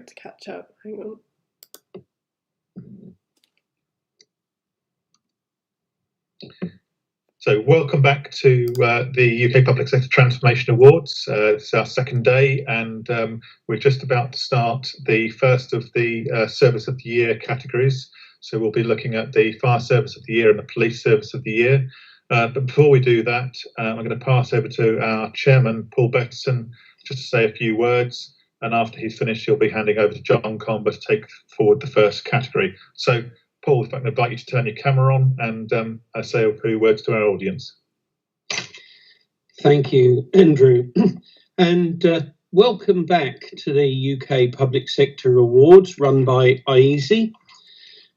it to catch up. Hang on. So welcome back to the UK Public Sector Transformation Awards. It's our second day, and we're just about to start the first of the Service of the Year categories. So we'll be looking at the Fire Service of the Year and the Police Service of the Year. But before we do that, I'm going to pass over to our chairman, Paul Bettison, just to say a few words. And after he's finished, he'll be handing over to John Comber to take forward the first category. So, Paul, if I can invite you to turn your camera on and say a few words to our audience. Thank you, Andrew. And welcome back to the UK Public Sector Awards run by iESE.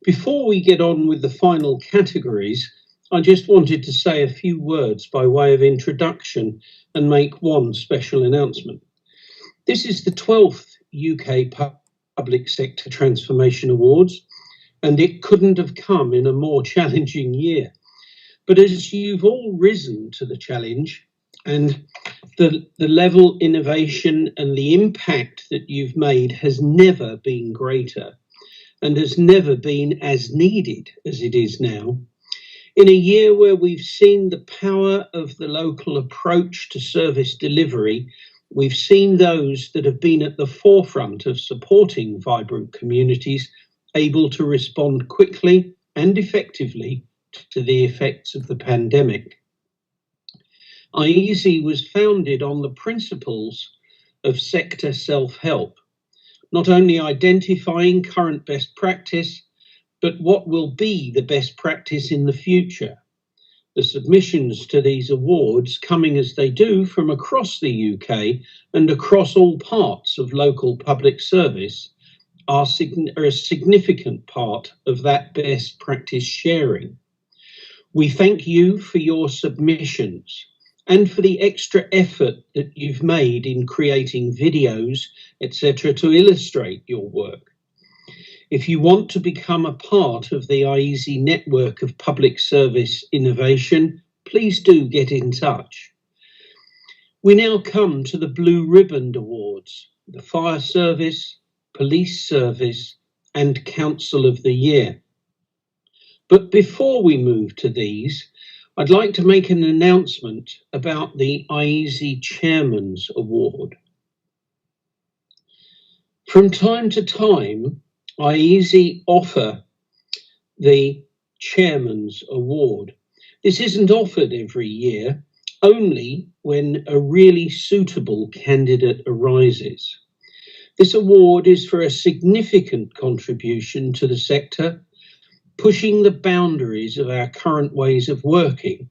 Before we get on with the final categories, I just wanted to say a few words by way of introduction and make one special announcement. This is the 12th UK Public Sector Transformation Awards, and it couldn't have come in a more challenging year. But as you've all risen to the challenge, and the level, innovation and the impact that you've made has never been greater and has never been as needed as it is now. In a year where we've seen the power of the local approach to service delivery, we've seen those that have been at the forefront of supporting vibrant communities able to respond quickly and effectively to the effects of the pandemic. iESE was founded on the principles of sector self-help, not only identifying current best practice, but what will be the best practice in the future. The submissions to these awards, coming as they do from across the UK and across all parts of local public service, are a significant part of that best practice sharing. We thank you for your submissions and for the extra effort that you've made in creating videos, etc., to illustrate your work. If you want to become a part of the iESE network of public service innovation, please do get in touch. We now come to the Blue Ribbon Awards, the Fire Service, Police Service and Council of the Year. But before we move to these, I'd like to make an announcement about the iESE Chairman's Award. From time to time, iESE offer the Chairman's Award. This isn't offered every year, only when a really suitable candidate arises. This award is for a significant contribution to the sector, pushing the boundaries of our current ways of working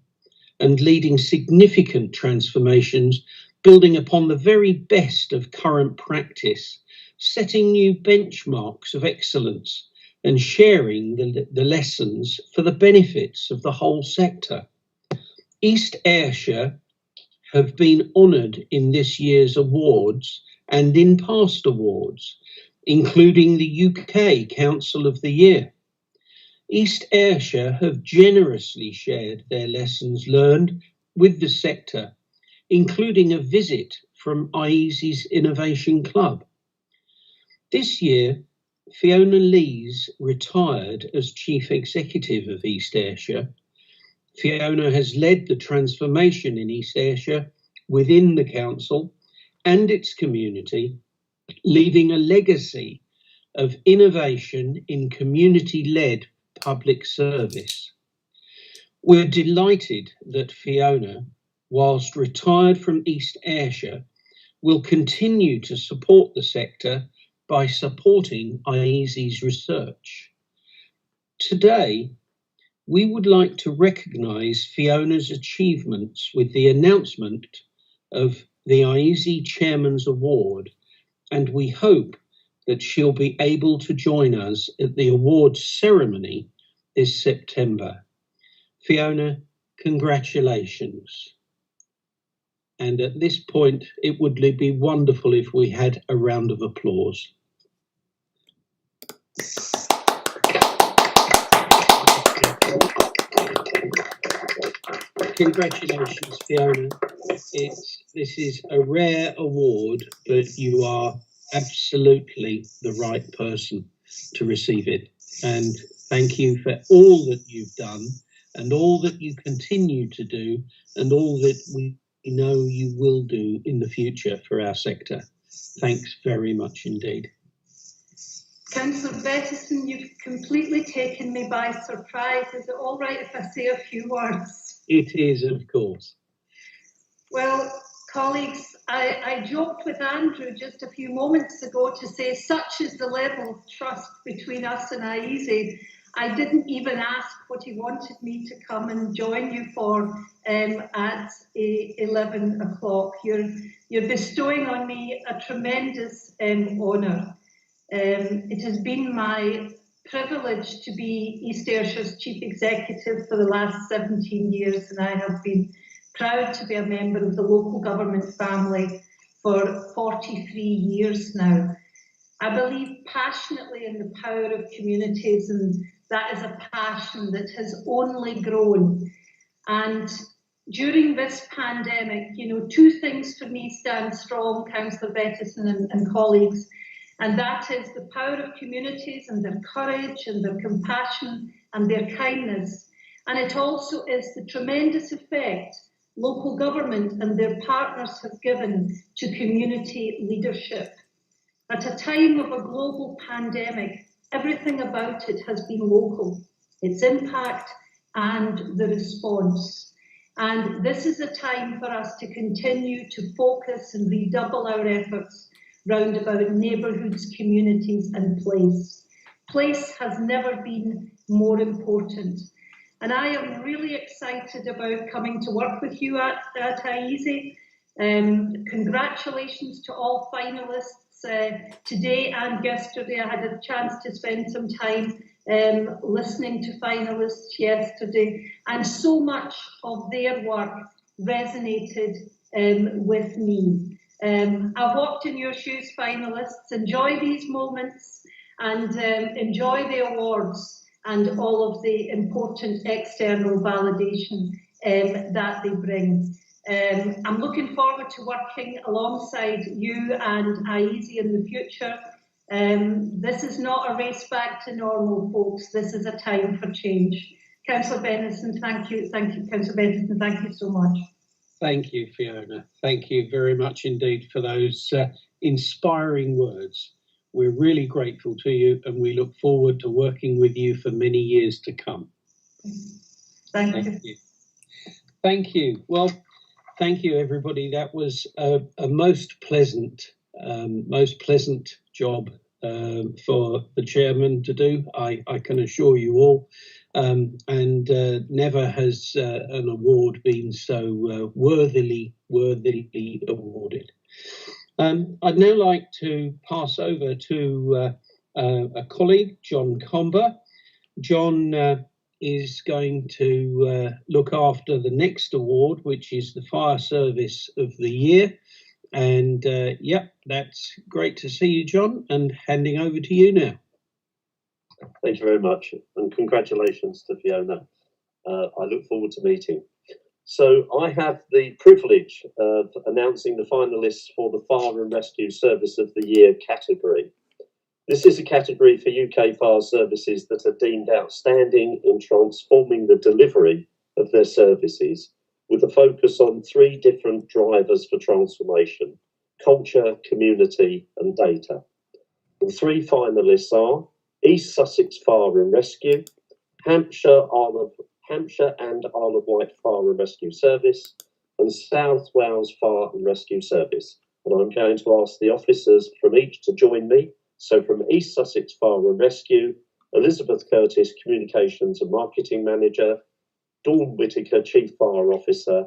and leading significant transformations, building upon the very best of current practice, setting new benchmarks of excellence and sharing the lessons for the benefits of the whole sector. East Ayrshire have been honoured in this year's awards and in past awards, including the UK Council of the Year. East Ayrshire have generously shared their lessons learned with the sector, including a visit from iESE's Innovation Club. This year, Fiona Lee's retired as Chief Executive of East Ayrshire. Fiona has led the transformation in East Ayrshire within the council and its community, leaving a legacy of innovation in community-led public service. We're delighted that Fiona, whilst retired from East Ayrshire, will continue to support the sector by supporting iESE's research. Today, we would like to recognise Fiona's achievements with the announcement of the iESE Chairman's Award, and we hope that she'll be able to join us at the awards ceremony this September. Fiona, congratulations. And at this point, it would be wonderful if we had a round of applause. Congratulations, Fiona. This is a rare award, but you are absolutely the right person to receive it. And thank you for all that you've done and all that you continue to do and all that we know you will do in the future for our sector. Thanks very much indeed. Councillor Bettison, you've completely taken me by surprise. Is it all right if I say a few words? It is, of course. Well, colleagues, I joked with Andrew just a few moments ago to say such is the level of trust between us and iESE. I didn't even ask what he wanted me to come and join you for at 11 o'clock. You're bestowing on me a tremendous honour. It has been my privilege to be East Ayrshire's Chief Executive for the last 17 years, and I have been proud to be a member of the local government family for 43 years now. I believe passionately in the power of communities, and that is a passion that has only grown. And during this pandemic, two things for me stand strong, Councillor Bettison and colleagues, and that is the power of communities and their courage and their compassion and their kindness. And it also is the tremendous effect local government and their partners have given to community leadership. At a time of a global pandemic, everything about it has been local, its impact and the response. And this is a time for us to continue to focus and redouble our efforts round about neighbourhoods, communities and place. Place has never been more important. And I am really excited about coming to work with you at iESE. Congratulations to all finalists today and yesterday. I had a chance to spend some time listening to finalists yesterday, and so much of their work resonated with me. I've walked in your shoes, finalists. Enjoy these moments and enjoy the awards and all of the important external validation that they bring. I'm looking forward to working alongside you and iESE in the future. This is not a race back to normal, folks. This is a time for change. Councillor Bettison, thank you. Thank you, Councillor Bettison. Thank you so much. Thank you, Fiona. Thank you very much indeed for those inspiring words. We're really grateful to you and we look forward to working with you for many years to come. Thank you. Thank you. Well, thank you, everybody. That was a most pleasant job for the chairman to do, I can assure you all. And never has an award been so worthily awarded. I'd now like to pass over to a colleague, John Comber. John is going to look after the next award, which is the Fire Service of the Year. And yep, that's great to see you, John, and handing over to you now. Thank you very much, and congratulations to Fiona. I look forward to meeting. So I have the privilege of announcing the finalists for the Fire and Rescue Service of the Year category. This is a category for UK fire services that are deemed outstanding in transforming the delivery of their services, with a focus on three different drivers for transformation: culture, community and data. The three finalists are East Sussex Fire and Rescue, Hampshire and Isle of Wight Fire and Rescue Service, and South Wales Fire and Rescue Service. And I'm going to ask the officers from each to join me. So from East Sussex Fire and Rescue, Elizabeth Curtis, Communications and Marketing Manager, Dawn Whitaker, Chief Fire Officer,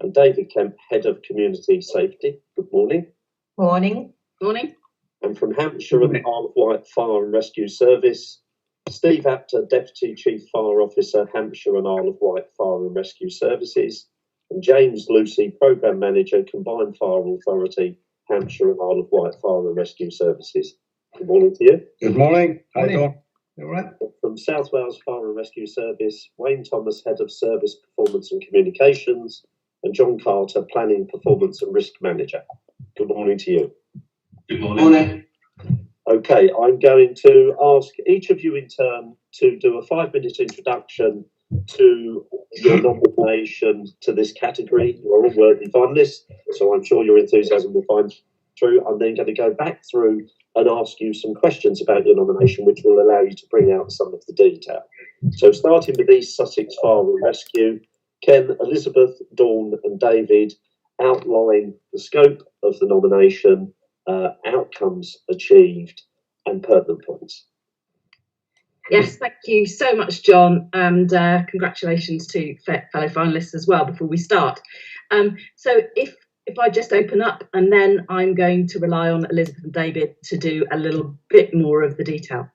and David Kemp, Head of Community Safety. Good morning. Morning. Morning. And from Hampshire and Isle of Wight Fire and Rescue Service, Steve Apter, Deputy Chief Fire Officer, Hampshire and Isle of Wight Fire and Rescue Services, and James Lucy, Programme Manager, Combined Fire Authority, Hampshire and Isle of Wight Fire and Rescue Services. Good morning to you. Good morning. Hi, Dawn. You all right? From South Wales Fire and Rescue Service, Wayne Thomas, Head of Service Performance and Communications, and John Carter, Planning, Performance and Risk Manager. Good morning to you. Good morning. Okay, I'm going to ask each of you in turn to do a 5-minute introduction to your nomination to this category. You're all worthy finalists, so I'm sure your enthusiasm will find through. I'm then going to go back through and ask you some questions about your nomination, which will allow you to bring out some of the detail. So starting with East Sussex Fire and Rescue, can Elizabeth, Dawn and David outline the scope of the nomination, outcomes achieved and pertinent points? Yes, thank you so much, John, and congratulations to fellow finalists as well before we start. So if I just open up, and then I'm going to rely on Elizabeth and David to do a little bit more of the detail.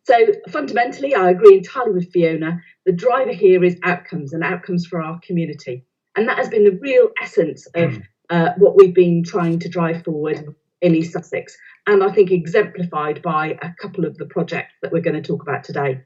So fundamentally, I agree entirely with Fiona. The driver here is outcomes, and outcomes for our community. And that has been the real essence of what we've been trying to drive forward in East Sussex, and I think exemplified by a couple of the projects that we're going to talk about today.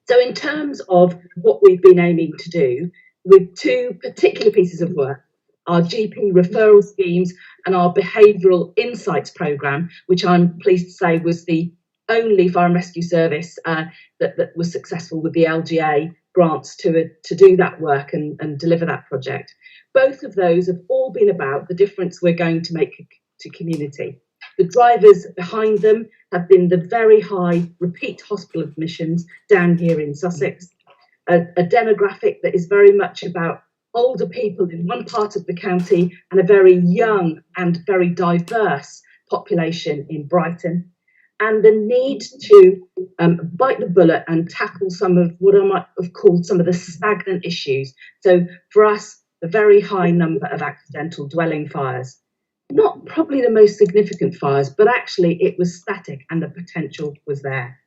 So in terms of what we've been aiming to do with two particular pieces of work, our GP referral schemes and our behavioural insights programme, which I'm pleased to say was the only fire and rescue service that was successful with the LGA grants to do that work and deliver that project. Both of those have all been about the difference we're going to make to community. The drivers behind them have been the very high repeat hospital admissions down here in Sussex, a demographic that is very much about older people in one part of the county and a very young and very diverse population in Brighton, and the need to bite the bullet and tackle some of what I might have called some of the stagnant issues. So for us, the very high number of accidental dwelling fires. Not probably the most significant fires, but actually it was static and the potential was there.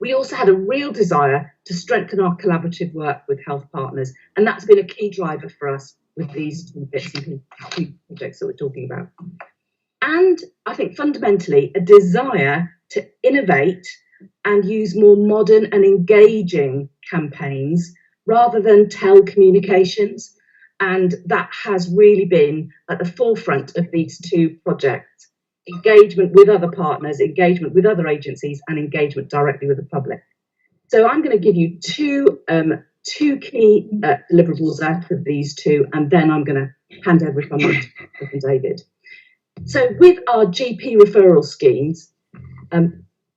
We also had a real desire to strengthen our collaborative work with health partners, and that's been a key driver for us with these two bits and two projects that we're talking about. And I think fundamentally a desire to innovate and use more modern and engaging campaigns rather than telecommunications. And that has really been at the forefront of these two projects: engagement with other partners, engagement with other agencies, and engagement directly with the public. So I'm going to give you two key deliverables out of these two, and then I'm going to hand over from David. So with our GP referral schemes,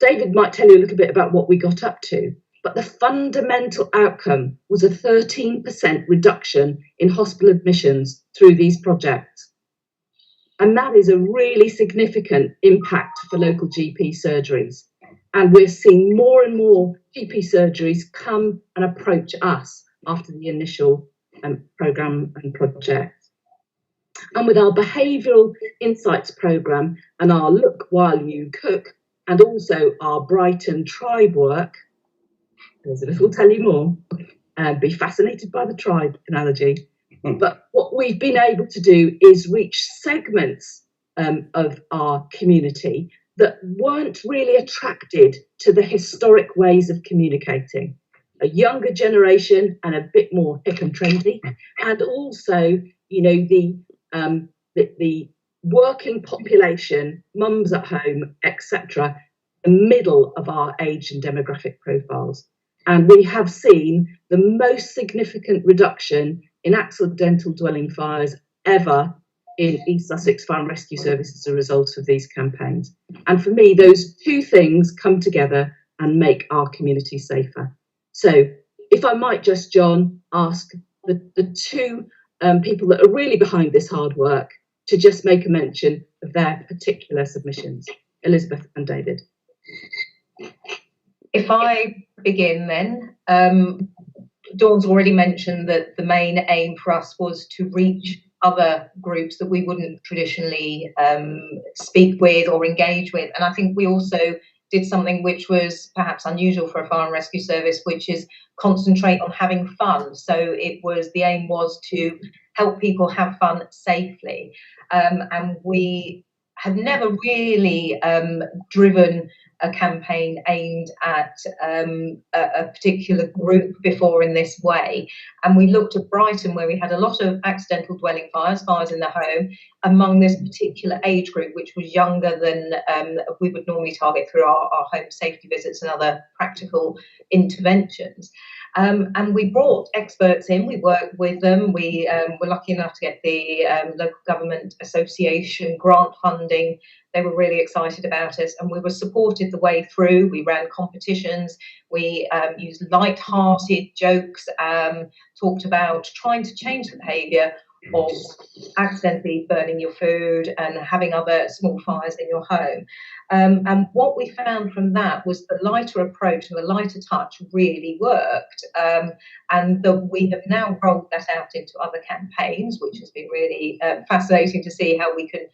David might tell you a little bit about what we got up to, but the fundamental outcome was a 13% reduction in hospital admissions through these projects. And that is a really significant impact for local GP surgeries. And we're seeing more and more GP surgeries come and approach us after the initial programme and project. And with our behavioural insights programme and our Look While You Cook, and also our Brighton tribe work, Elizabeth will tell you more, be fascinated by the tribe analogy. But what we've been able to do is reach segments of our community that weren't really attracted to the historic ways of communicating. A younger generation and a bit more hip and trendy, and also, you know, the working population, mums at home, etc., the middle of our age and demographic profiles. And we have seen the most significant reduction in accidental dwelling fires ever in East Sussex Fire and Rescue Service as a result of these campaigns. And for me, those two things come together and make our community safer. So if I might just, John, ask the two people that are really behind this hard work to just make a mention of their particular submissions. Elizabeth and David. If I begin then, Dawn's already mentioned that the main aim for us was to reach other groups that we wouldn't traditionally speak with or engage with. And I think we also did something which was perhaps unusual for a fire and rescue service, which is concentrate on having fun. So the aim was to help people have fun safely. And we have never really driven a campaign aimed at a particular group before in this way. And we looked at Brighton, where we had a lot of accidental dwelling fires, fires in the home, among this particular age group, which was younger than we would normally target through our home safety visits and other practical interventions. And we brought experts in, we worked with them, we were lucky enough to get the Local Government Association grant funding. They were really excited about us, and we were supported the way through. We ran competitions, we used light-hearted jokes, talked about trying to change the behaviour of accidentally burning your food and having other small fires in your home. And what we found from that was the lighter approach and the lighter touch really worked. And we have now rolled that out into other campaigns, which has been really fascinating to see how we can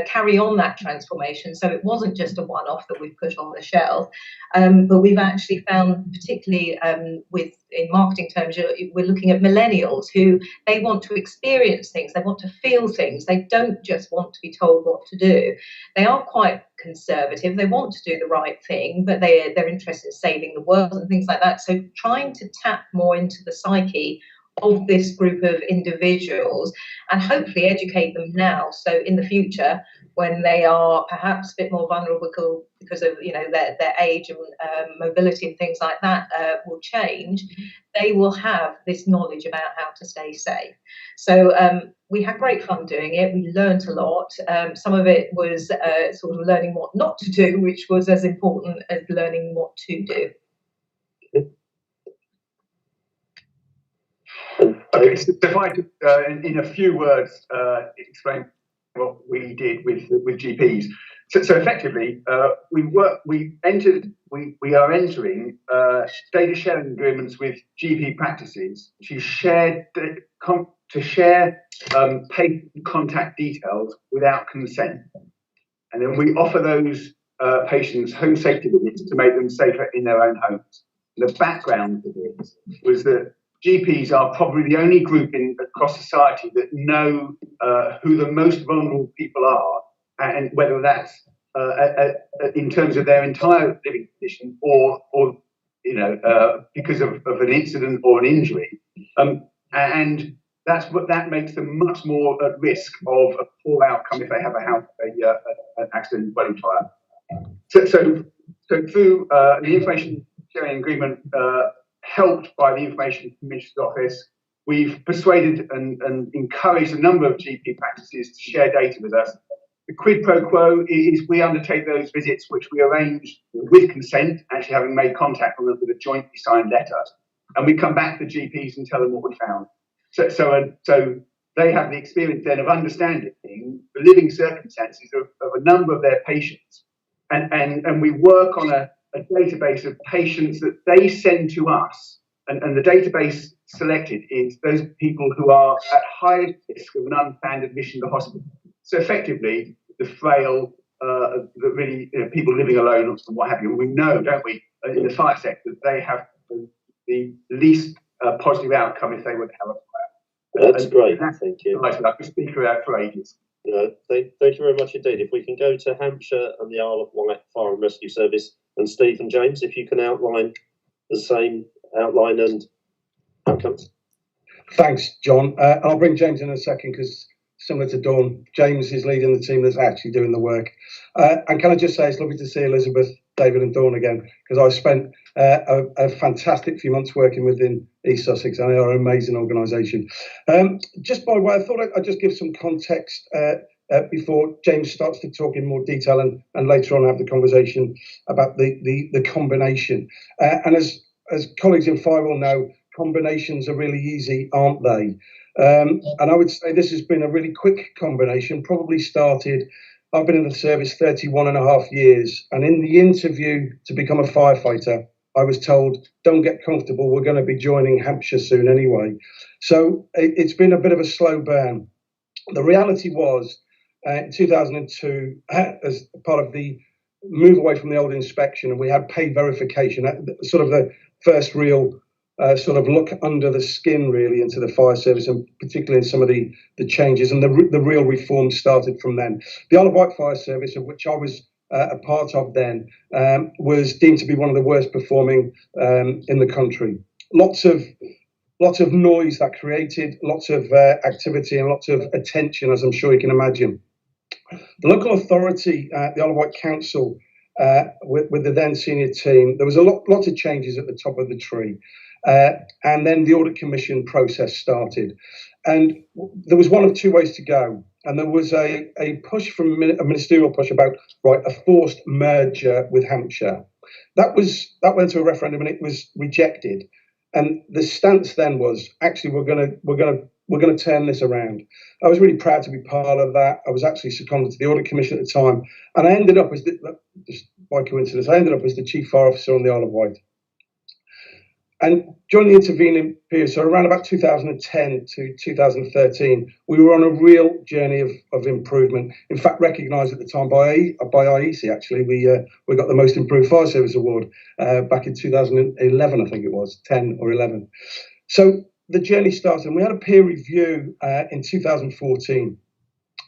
carry on that transformation. So it wasn't just a one-off that we've put on the shelf, but we've actually found, particularly in marketing terms, we're looking at millennials who they want to experience things, they want to feel things, they don't just want to be told what to do. They are quite conservative, they want to do the right thing, but they're interested in saving the world and things like that. So trying to tap more into the psyche of this group of individuals and hopefully educate them now, so in the future, when they are perhaps a bit more vulnerable because of their age and mobility and things like that will change, they will have this knowledge about how to stay safe. So we had great fun doing it. We learned a lot. Some of it was sort of learning what not to do, which was as important as learning what to do. Okay, so if I could, in a few words, explain what we did with GPs. So effectively, we are entering data sharing agreements with GP practices to share patient contact details without consent, and then we offer those patients home safety visits to make them safer in their own homes. The background to this was that GPs are probably the only group across society that know who the most vulnerable people are, and whether that's in terms of their entire living condition or because of an incident or an injury, and that makes them much more at risk of a poor outcome if they have an accident dwelling fire. So through the information sharing agreement, helped by the Information Commissioner's Office, we've persuaded and encouraged a number of GP practices to share data with us. The quid pro quo is we undertake those visits, which we arrange with consent, actually having made contact with them with a jointly signed letter, and we come back to GPs and tell them what we found. So they have the experience then of understanding the living circumstances of a number of their patients, and we work on a database of patients that they send to us, and the database selected is those people who are at highest risk of an unplanned admission to hospital. So effectively, the frail, the really people living alone and what have you. And we know, don't we, in the fire sector, that they have the least positive outcome if they were to have a fire. That's great, thank you. I could speak about for ages. Thank you very much indeed. If we can go to Hampshire and the Isle of Wight Fire and Rescue Service, and Steve and James, if you can outline the same outline and outcomes. Thanks, John. I'll bring James in a second because, similar to Dawn, James is leading the team that's actually doing the work. And can I just say it's lovely to see Elizabeth, David and Dawn again, because I spent a fantastic few months working within East Sussex, and they are an amazing organisation. Just by way, I thought I'd just give some context before James starts to talk in more detail and later on have the conversation about the combination. And as colleagues in fire will know, combinations are really easy, aren't they? And I would say this has been a really quick combination, probably started, I've been in the service 31 and a half years, and in the interview to become a firefighter, I was told, don't get comfortable, we're going to be joining Hampshire soon anyway. So it's been a bit of a slow burn. The reality was, in 2002, as part of the move away from the old inspection, and we had pay verification, sort of the first real sort of look under the skin really into the fire service, and particularly in some of the changes, and the real reform started from then. The Isle of Wight Fire Service, of which I was a part of then, was deemed to be one of the worst performing in the country. Lots of noise that created, lots of activity and lots of attention, as I'm sure you can imagine. The local authority, the Isle of Wight Council, with the then senior team, there was a lot of changes at the top of the tree. And then the audit commission process started. And there was one of two ways to go. And there was a push from a ministerial push about a forced merger with Hampshire. That went to a referendum and it was rejected. And the stance then was actually we're going to turn this around. I was really proud to be part of that. I was actually seconded to the audit commission at the time, and I ended up as just by coincidence, the chief fire officer on the Isle of Wight. And during the intervening period, so around about 2010 to 2013, we were on a real journey of improvement. In fact, recognised at the time by iESE, actually, we got the Most Improved Fire Service Award back in 2011, I think it was, 10 or 11. So the journey started, and we had a peer review in 2014.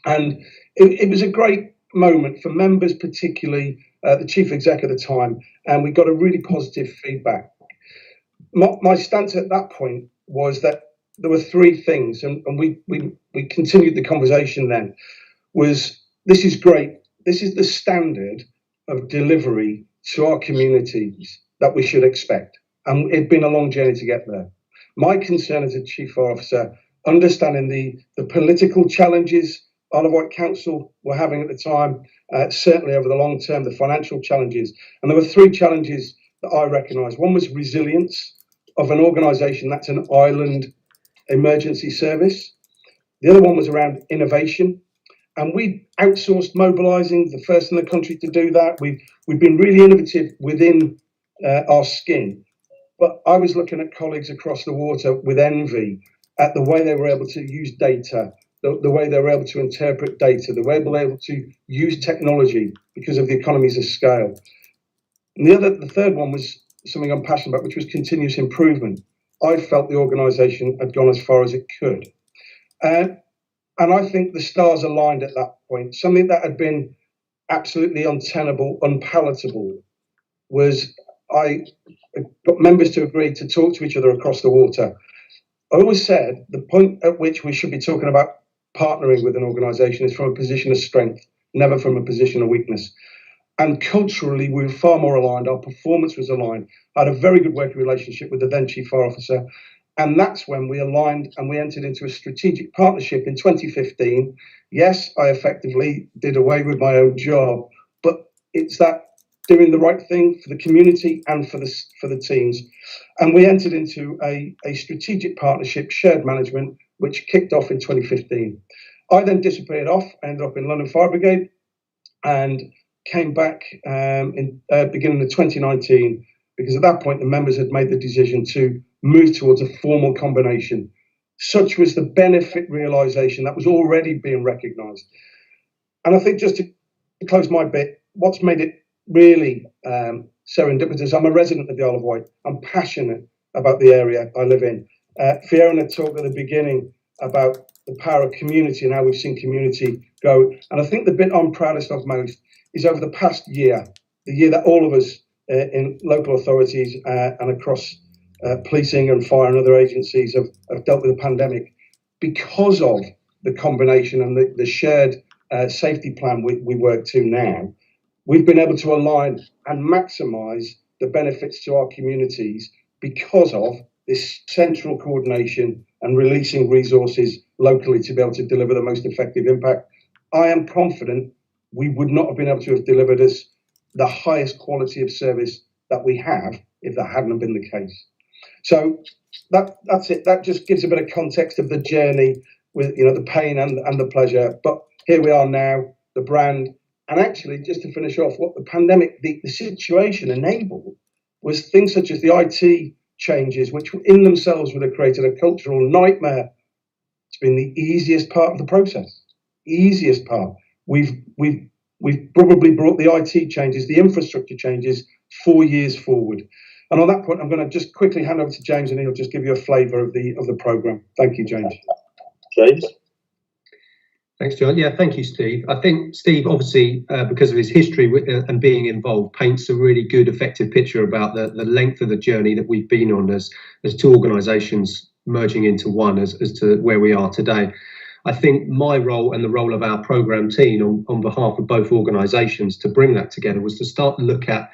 And it was a great moment for members, particularly the chief exec at the time, and we got a really positive feedback. My stance at that point was that there were three things, and we continued the conversation then, was this is great. This is the standard of delivery to our communities that we should expect. And it'd been a long journey to get there. My concern as a chief fire officer, understanding the political challenges Isle of Wight Council were having at the time, certainly over the long term, the financial challenges. And there were three challenges that I recognised. One was resilience of an organisation that's an island emergency service. The other one was around innovation. And we outsourced mobilising, the first in the country to do that. We've been really innovative within our skin. But I was looking at colleagues across the water with envy at the way they were able to use data, the way they were able to interpret data, the way they were able to use technology because of the economies of scale. And the third one was something I'm passionate about, which was continuous improvement. I felt the organisation had gone as far as it could. And I think the stars aligned at that point. Something that had been absolutely untenable, unpalatable, was I got members to agree to talk to each other across the water. I always said the point at which we should be talking about partnering with an organisation is from a position of strength, never from a position of weakness. And culturally, we were far more aligned. Our performance was aligned. I had a very good working relationship with the then Chief Fire Officer. And that's when we aligned and we entered into a strategic partnership in 2015. Yes, I effectively did away with my own job, but it's that doing the right thing for the community and for the teams. And we entered into a strategic partnership, shared management, which kicked off in 2015. I then disappeared off, ended up in London Fire Brigade, and came back in beginning of 2019, because at that point the members had made the decision to move towards a formal combination. Such was the benefit realisation that was already being recognised. And I think just to close my bit, what's made it really serendipitous, I'm a resident of the Isle of Wight. I'm passionate about the area I live in. Fiona talked at the beginning about the power of community and how we've seen community go. And I think the bit I'm proudest of most is over the past year, the year that all of us in local authorities and across policing and fire and other agencies have dealt with the pandemic, because of the combination and the shared safety plan we work to now. We've been able to align and maximise the benefits to our communities because of this central coordination and releasing resources locally to be able to deliver the most effective impact. I am confident we would not have been able to have delivered us the highest quality of service that we have if that hadn't been the case. So that's it. That just gives a bit of context of the journey with the pain and the pleasure. But here we are now, the brand. And actually, just to finish off, what the pandemic, the situation enabled was things such as the IT changes, which in themselves would have created a cultural nightmare. It's been the easiest part of the process. Easiest part. We've probably brought the IT changes, the infrastructure changes 4 years forward. And on that point, I'm going to just quickly hand over to James, and he'll just give you a flavour of the programme. Thank you, James. James. Thanks, John. Yeah, thank you, Steve. I think Steve, obviously, because of his history and being involved, paints a really good, effective picture about the length of the journey that we've been on as two organisations merging into one as to where we are today. I think my role and the role of our programme team on behalf of both organisations to bring that together was to start to look at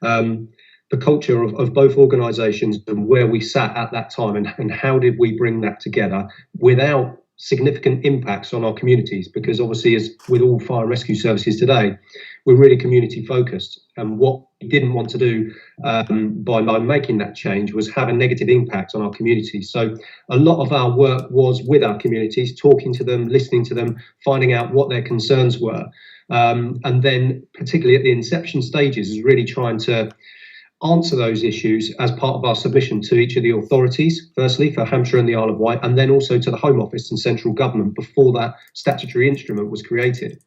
the culture of both organisations and where we sat at that time and how did we bring that together without significant impacts on our communities, because obviously, as with all fire and rescue services today, we're really community focused, and what we didn't want to do by making that change was have a negative impact on our communities. So a lot of our work was with our communities, talking to them, listening to them, finding out what their concerns were, and then particularly at the inception stages is really trying to answer those issues as part of our submission to each of the authorities, firstly for Hampshire and the Isle of Wight, and then also to the Home Office and central government before that statutory instrument was created.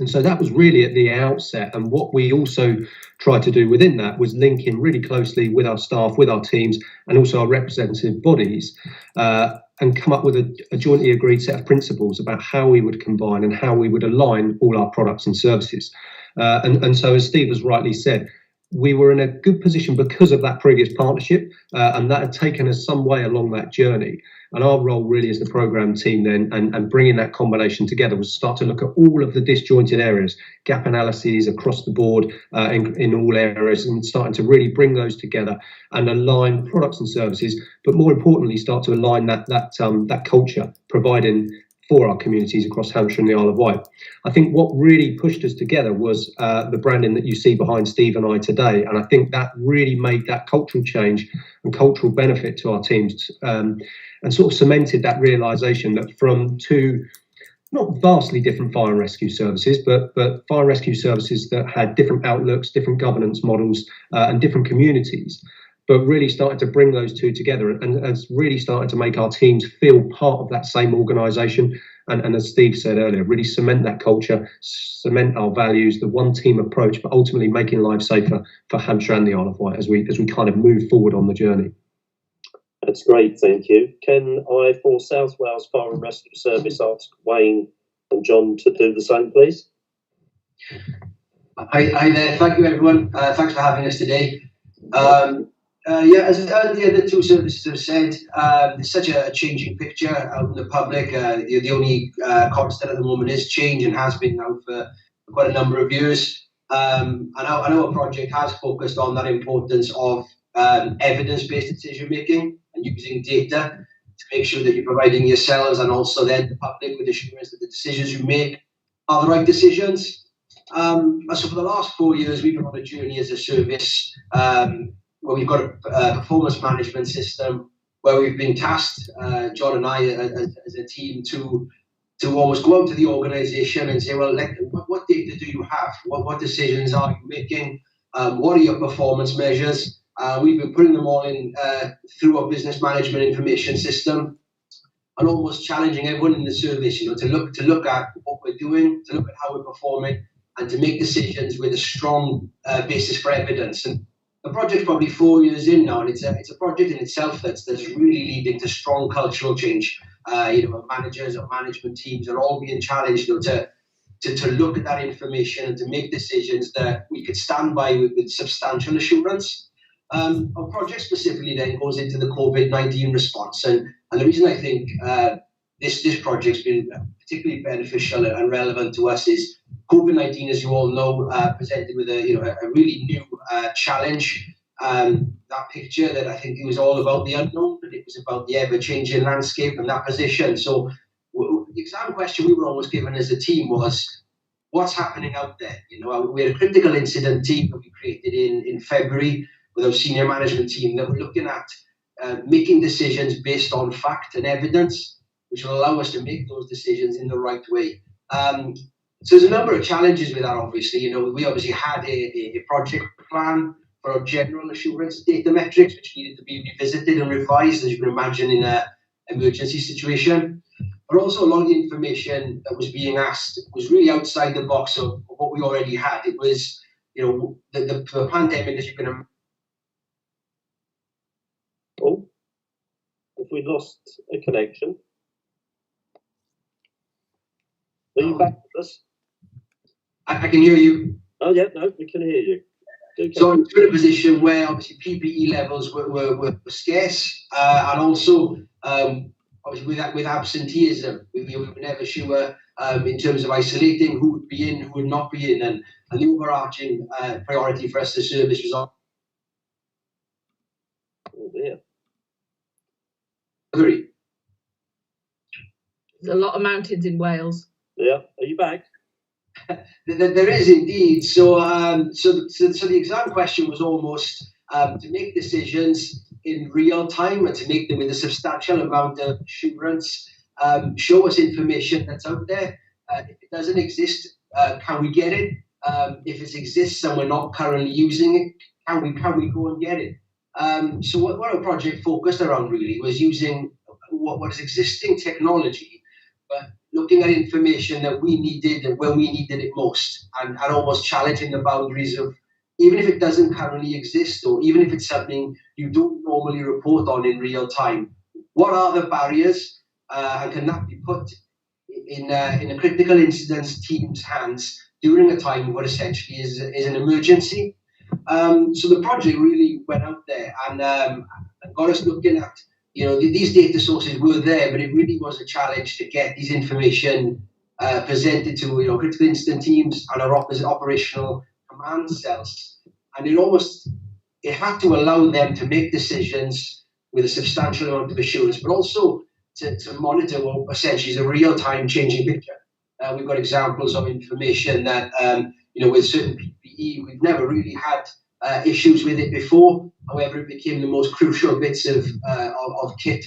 And so that was really at the outset. And what we also tried to do within that was link in really closely with our staff, with our teams, and also our representative bodies, and come up with a jointly agreed set of principles about how we would combine and how we would align all our products and services. And so, as Steve has rightly said, we were in a good position because of that previous partnership, and that had taken us some way along that journey. And our role really as the programme team then, and bringing that combination together, was start to look at all of the disjointed areas, gap analyses across the board in all areas, and starting to really bring those together and align products and services, but more importantly, start to align that culture, providing for our communities across Hampshire and the Isle of Wight. I think what really pushed us together was the branding that you see behind Steve and I today, and I think that really made that cultural change and cultural benefit to our teams, and sort of cemented that realisation that from two not vastly different fire and rescue services, but fire and rescue services that had different outlooks, different governance models, and different communities, but really started to bring those two together and has really started to make our teams feel part of that same organisation. And as Steve said earlier, really cement that culture, cement our values, the one team approach, but ultimately making life safer for Hampshire and the Isle of Wight as we kind of move forward on the journey. That's great, thank you. Can I, for South Wales Fire and Rescue Service, ask Wayne and John to do the same, please? Hi there, thank you everyone. Thanks for having us today. As the two services have said, there's such a changing picture out in the public. The only constant at the moment is change, and has been now for quite a number of years. And our project has focused on that importance of evidence-based decision making and using data to make sure that you're providing yourselves and also then the public with assurance that the decisions you make are the right decisions. So for the last 4 years, we've been on a journey as a service where we've got a performance management system where we've been tasked, John and I as a team, to almost go out to the organisation and say, well, what data do you have? What decisions are you making? What are your performance measures? We've been putting them all in through our business management information system, and almost challenging everyone in the service, to look at what we're doing, to look at how we're performing, and to make decisions with a strong basis for evidence. And the project's probably 4 years in now, and it's a project in itself that's really leading to strong cultural change. Our managers, our management teams are all being challenged to look at that information and to make decisions that we could stand by with substantial assurance. Our project specifically then goes into the COVID-19 response, and the reason I think this project's been particularly beneficial and relevant to us is COVID-19, as you all know, presented with a really new challenge. That picture that I think it was all about the unknown, but it was about the ever-changing landscape and that position. So the exam question we were almost given as a team was, what's happening out there? We had a critical incident team that we created in February with our senior management team that were looking at making decisions based on fact and evidence, which will allow us to make those decisions in the right way. So there's a number of challenges with that, obviously. We obviously had a project plan for our general assurance data metrics, which needed to be revisited and revised, as you can imagine, in an emergency situation. But also a lot of the information that was being asked was really outside the box of what we already had. It was, the pandemic, as you can imagine. Oh, have we lost a connection? Are you back with us? I can hear you. Oh yeah, no, we can hear you. So I'm in a position where obviously PPE levels were scarce, and also obviously with absenteeism, we were never sure in terms of isolating who would be in, who would not be in, and the overarching priority for us, the service, was on. Oh dear. Hurry. There's a lot of mountains in Wales. Yeah, are you back? There is indeed. So the exam question was almost to make decisions in real time and to make them with a substantial amount of assurance. Show us information that's out there. If it doesn't exist, can we get it? If it exists and we're not currently using it, can we go and get it? So what our project focused around really was using what is existing technology, but looking at information that we needed when we needed it most, and almost challenging the boundaries of, even if it doesn't currently exist, or even if it's something you don't normally report on in real time, what are the barriers, and can that be put in a critical incidents team's hands during a time of what essentially is an emergency? So the project really went out there and got us looking at, these data sources were there, but it really was a challenge to get these information presented to critical incident teams and our operational command cells, and it had to allow them to make decisions with a substantial amount of assurance, but also to monitor what essentially is a real-time changing picture. We've got examples of information that with certain PPE we've never really had issues with it before. However, it became the most crucial bits of kit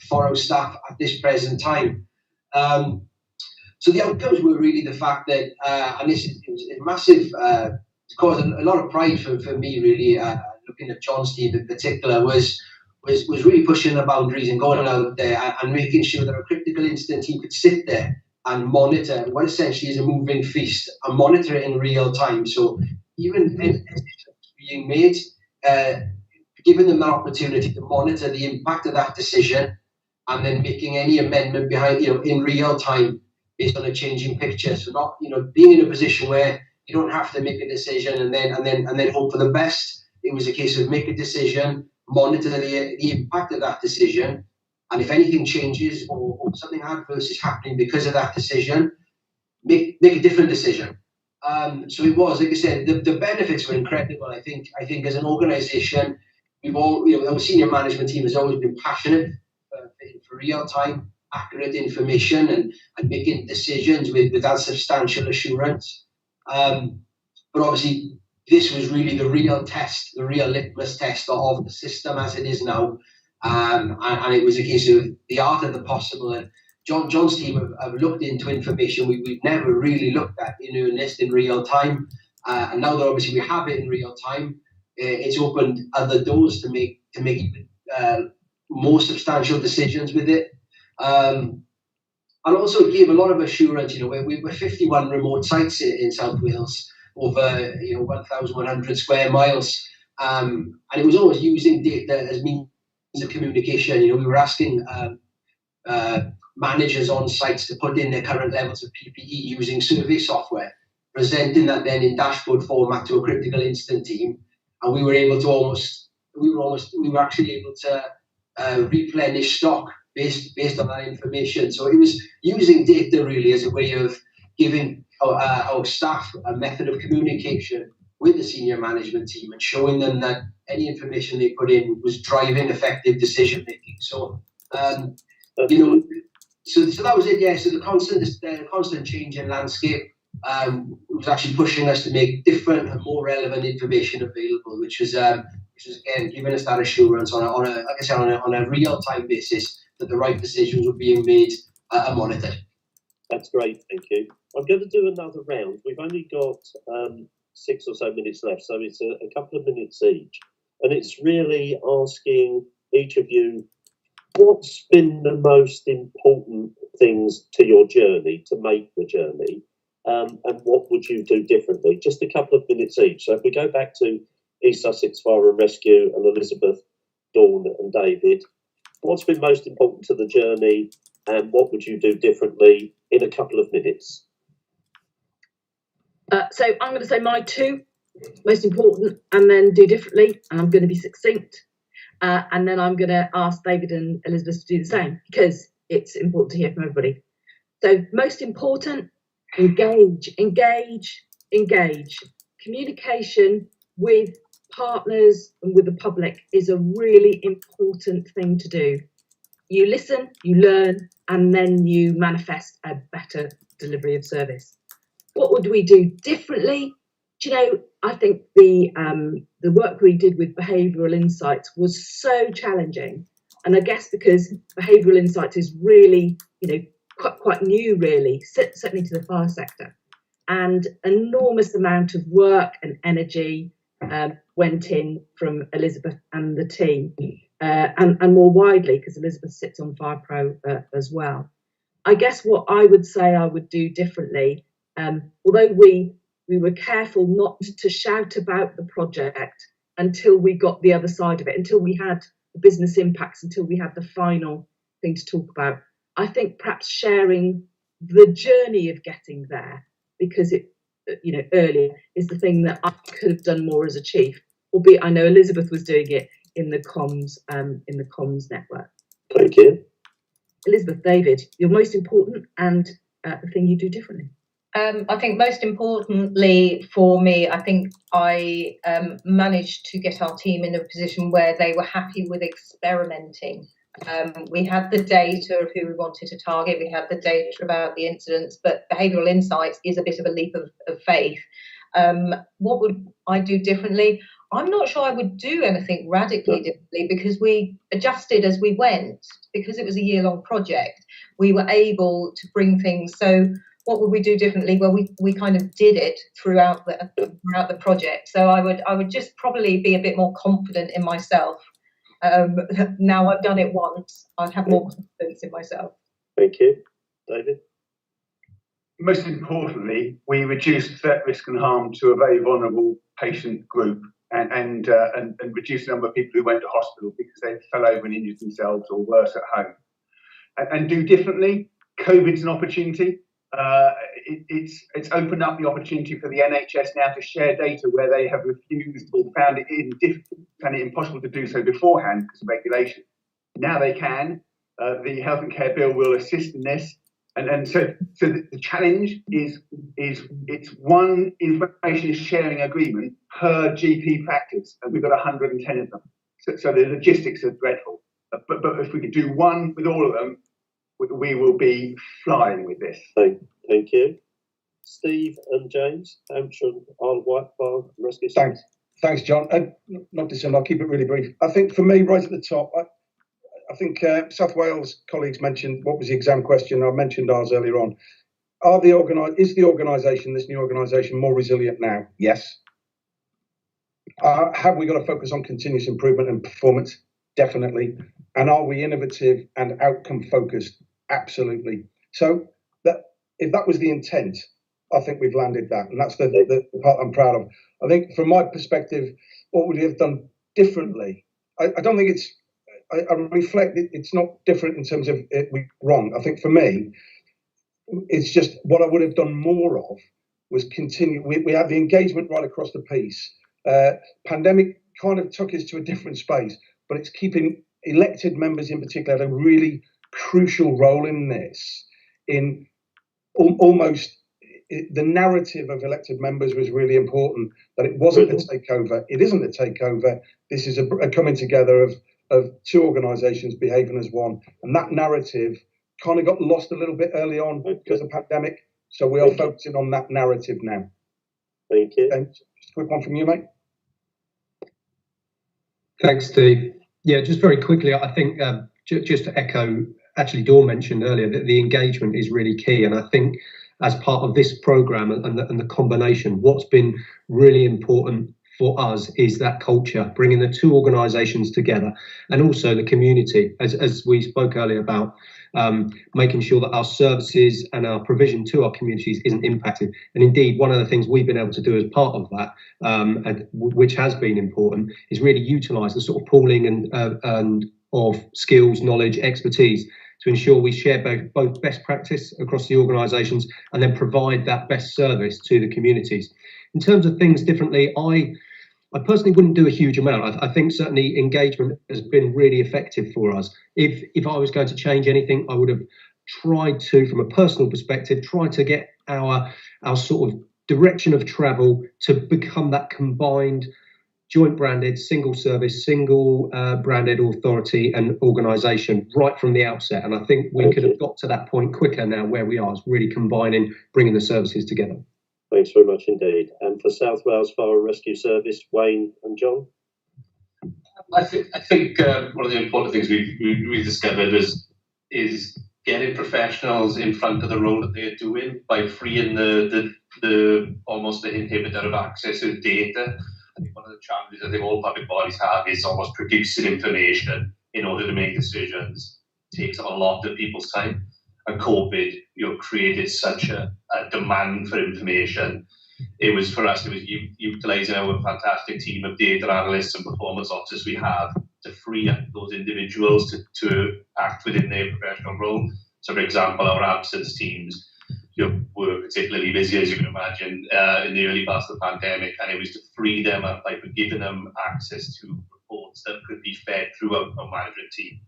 for our staff at this present time. So the outcomes were really the fact that, and this is a massive, it's caused a lot of pride for me really, looking at John's team in particular, was really pushing the boundaries and going out there and making sure that a critical incident team could sit there and monitor what essentially is a moving feast and monitor it in real time. So even being made, giving them that opportunity to monitor the impact of that decision, and then making any amendment behind, in real time based on a changing picture. So not, being in a position where you don't have to make a decision and then hope for the best. It was a case of make a decision, monitor the impact of that decision, and if anything changes or something adverse is happening because of that decision, make a different decision. So it was, like I said, the benefits were incredible. I think as an organisation, our senior management team has always been passionate for real-time, accurate information and making decisions with that substantial assurance. But obviously, this was really the real test, the real litmus test of the system as it is now. And it was a case of the art of the possible. And John's team have looked into information we've never really looked at in earnest in real time. And now that obviously we have it in real time, it's opened other doors to make more substantial decisions with it. And also gave a lot of assurance. We're 51 remote sites in South Wales, over 1,100 square miles, and it was always using data as means of communication. We were asking managers on sites to put in their current levels of PPE using survey software, presenting that then in dashboard format to a critical incident team, and we were actually able to replenish stock based on that information. So it was using data really as a way of giving our staff a method of communication with the senior management team and showing them that any information they put in was driving effective decision making. So so that was it. Yeah. So the constant change in landscape was actually pushing us to make different and more relevant information available, which was again giving us that assurance on a real time basis that the right decisions were being made and monitored. That's great, thank you. I'm going to do another round. We've only got 6 or so minutes left, so it's a couple of minutes each. And it's really asking each of you, what's been the most important things to your journey, to make the journey, and what would you do differently? Just a couple of minutes each. So if we go back to East Sussex Fire and Rescue and Elizabeth, Dawn and David, what's been most important to the journey? and what would you do differently in a couple of minutes? So I'm going to say my two most important, and then do differently, and I'm going to be succinct, and then I'm going to ask David and Elizabeth to do the same, because it's important to hear from everybody. So most important, engage. Communication with partners and with the public is a really important thing to do. You listen, you learn, and then you manifest a better delivery of service. What would we do differently? Do you know, I think the work we did with behavioural insights was so challenging, and I guess because behavioural insights is really, quite new, really, certainly to the fire sector, and enormous amount of work and energy went in from Elizabeth and the team, and more widely, because Elizabeth sits on Fire Pro as well. I guess what I would say I would do differently, although we were careful not to shout about the project until we got the other side of it, until we had the business impacts, until we had the final thing to talk about. I think perhaps sharing the journey of getting there, because it, earlier, is the thing that I could have done more as a chief, albeit I know Elizabeth was doing it in the comms network. Thank you. Elizabeth, David, your most important and the thing you do differently. I think most importantly for me, I think I managed to get our team in a position where they were happy with experimenting. We had the data of who we wanted to target, we had the data about the incidents, but behavioural insights is a bit of a leap of faith. What would I do differently? I'm not sure I would do anything radically differently, because we adjusted as we went. Because it was a year-long project, we were able to bring things. So what would we do differently? Well, we kind of did it throughout the project. So I would just probably be a bit more confident in myself. Now I've done it once, I'd have more confidence in myself. Thank you. David? Most importantly, we reduced threat, risk and harm to a very vulnerable patient group, and reduced the number of people who went to hospital because they fell over and injured themselves or worse at home. And do differently, COVID's an opportunity. It's opened up the opportunity for the NHS now to share data where they have refused or found it impossible to do so beforehand because of regulation. Now they can. The Health and Care Bill will assist in this, and so the challenge is it's one information sharing agreement per GP practice, and we've got 110 of them. So the logistics are dreadful. But if we could do one with all of them, we will be flying with this. Thank you. Steve and James, Hampshire and Isle of Wight Fire&Rescue. Thanks, John. Not dissimilar, I'll keep it really brief. I think for me, right at the top, I think South Wales colleagues mentioned what was the exam question. I mentioned ours earlier on. Is the organisation, this new organisation, more resilient now? Yes. Have we got to focus on continuous improvement and performance? Definitely. And are we innovative and outcome focused? Absolutely. So if that was the intent, I think we've landed that, and that's the part I'm proud of. I think from my perspective, what would we have done differently? I don't think it's. I reflect it's not different in terms of it we wrong. I think for me, it's just what I would have done more of was continue. We had the engagement right across the piece. Pandemic kind of took us to a different space, but it's keeping elected members in particular had a really crucial role in this. In almost the narrative of elected members was really important. That it wasn't a takeover. It isn't a takeover. This is a coming together of two organisations behaving as one, and that narrative kind of got lost a little bit early on because of the pandemic. So we are focusing on that narrative now. Thank you. And just a quick one from you, mate. Thanks, Steve. Yeah, just very quickly, I think just to echo, actually, Dawn mentioned earlier that the engagement is really key, and I think as part of this programme and the combination, what's been really important for us is that culture, bringing the two organisations together, and also the community, as we spoke earlier about, making sure that our services and our provision to our communities isn't impacted. And indeed, one of the things we've been able to do as part of that, and which has been important, is really utilise the sort of pooling and of skills, knowledge, expertise to ensure we share both best practice across the organisations and then provide that best service to the communities. In terms of things differently, I personally wouldn't do a huge amount. I think certainly engagement has been really effective for us. If I was going to change anything, I would have tried to, from a personal perspective, try to get our sort of direction of travel to become that combined, joint branded, single service, single branded authority and organisation right from the outset. And I think we could have got to that point quicker now where we are, is really combining, bringing the services together. Thanks very much indeed. And for South Wales Fire and Rescue Service, Wayne and John? I think one of the important things we've discovered is getting professionals in front of the role that they're doing by freeing the almost the inhibitor of access to data. I think one of the challenges I think all public bodies have is almost producing information in order to make decisions. It takes up a lot of people's time. And COVID, created such a demand for information. It was utilising our fantastic team of data analysts and performance officers we have to free up those individuals to act within their professional role. So, for example, our absence teams were particularly busy, as you can imagine, in the early parts of the pandemic, and it was to free them up by giving them access to reports that could be fed through our management team.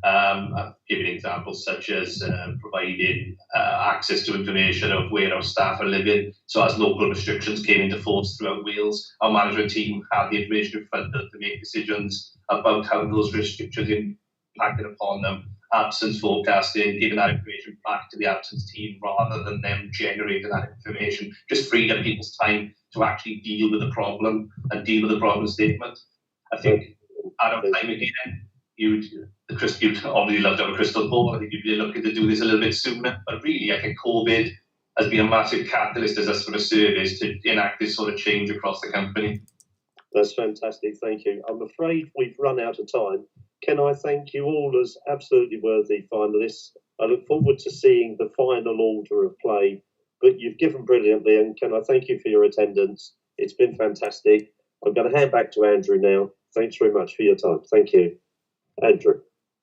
I've given examples such as providing access to information of where our staff are living. So as local restrictions came into force throughout Wales, our management team had the information in front of them to make decisions about how those restrictions impacted upon them. Absence forecasting, giving that information back to the absence team rather than them generating that information, just freed up people's time to actually deal with the problem and deal with the problem statement. I think at our time again, you'd obviously love to have a crystal ball. I think you'd be looking to do this a little bit sooner. But really, I think COVID has been a massive catalyst as a sort of service to enact this sort of change across the company. That's fantastic. Thank you. I'm afraid we've run out of time. Can I thank you all as absolutely worthy finalists? I look forward to seeing the final order of play. But you've given brilliantly, and can I thank you for your attendance? It's been fantastic. I'm going to hand back to Andrew now. Thanks very much for your time. Thank you. Andrew.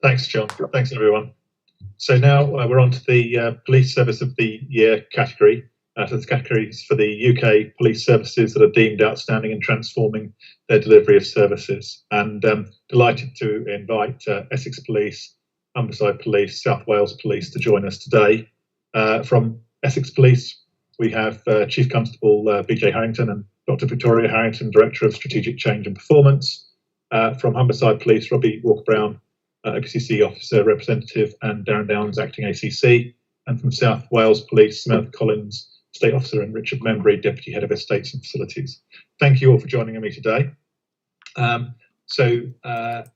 Thanks, John. Thanks, everyone. So now we're on to the Police Service of the Year category. So this category is for the UK police services that are deemed outstanding and transforming their delivery of services. And delighted to invite Essex Police, Humberside Police, South Wales Police to join us today. From Essex Police, we have Chief Constable BJ Harrington and Dr. Victoria Harrington, Director of Strategic Change and Performance. From Humberside Police, Robbie Walker-Brown, OPCC Officer Representative, and Darren Downs, Acting ACC. And from South Wales Police, Samantha Collins, State Officer, and Richard Membry, Deputy Head of Estates and Facilities. Thank you all for joining me today. So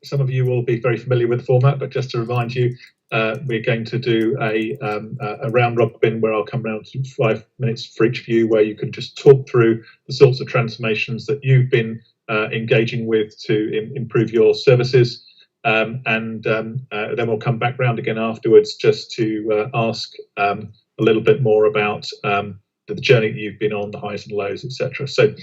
some of you will be very familiar with the format, but just to remind you, we're going to do a round robin where I'll come round to 5 minutes for each of you, where you can just talk through the sorts of transformations that you've been engaging with to improve your services. And then we'll come back round again afterwards just to ask a little bit more about the journey that you've been on, the highs and lows, etc. So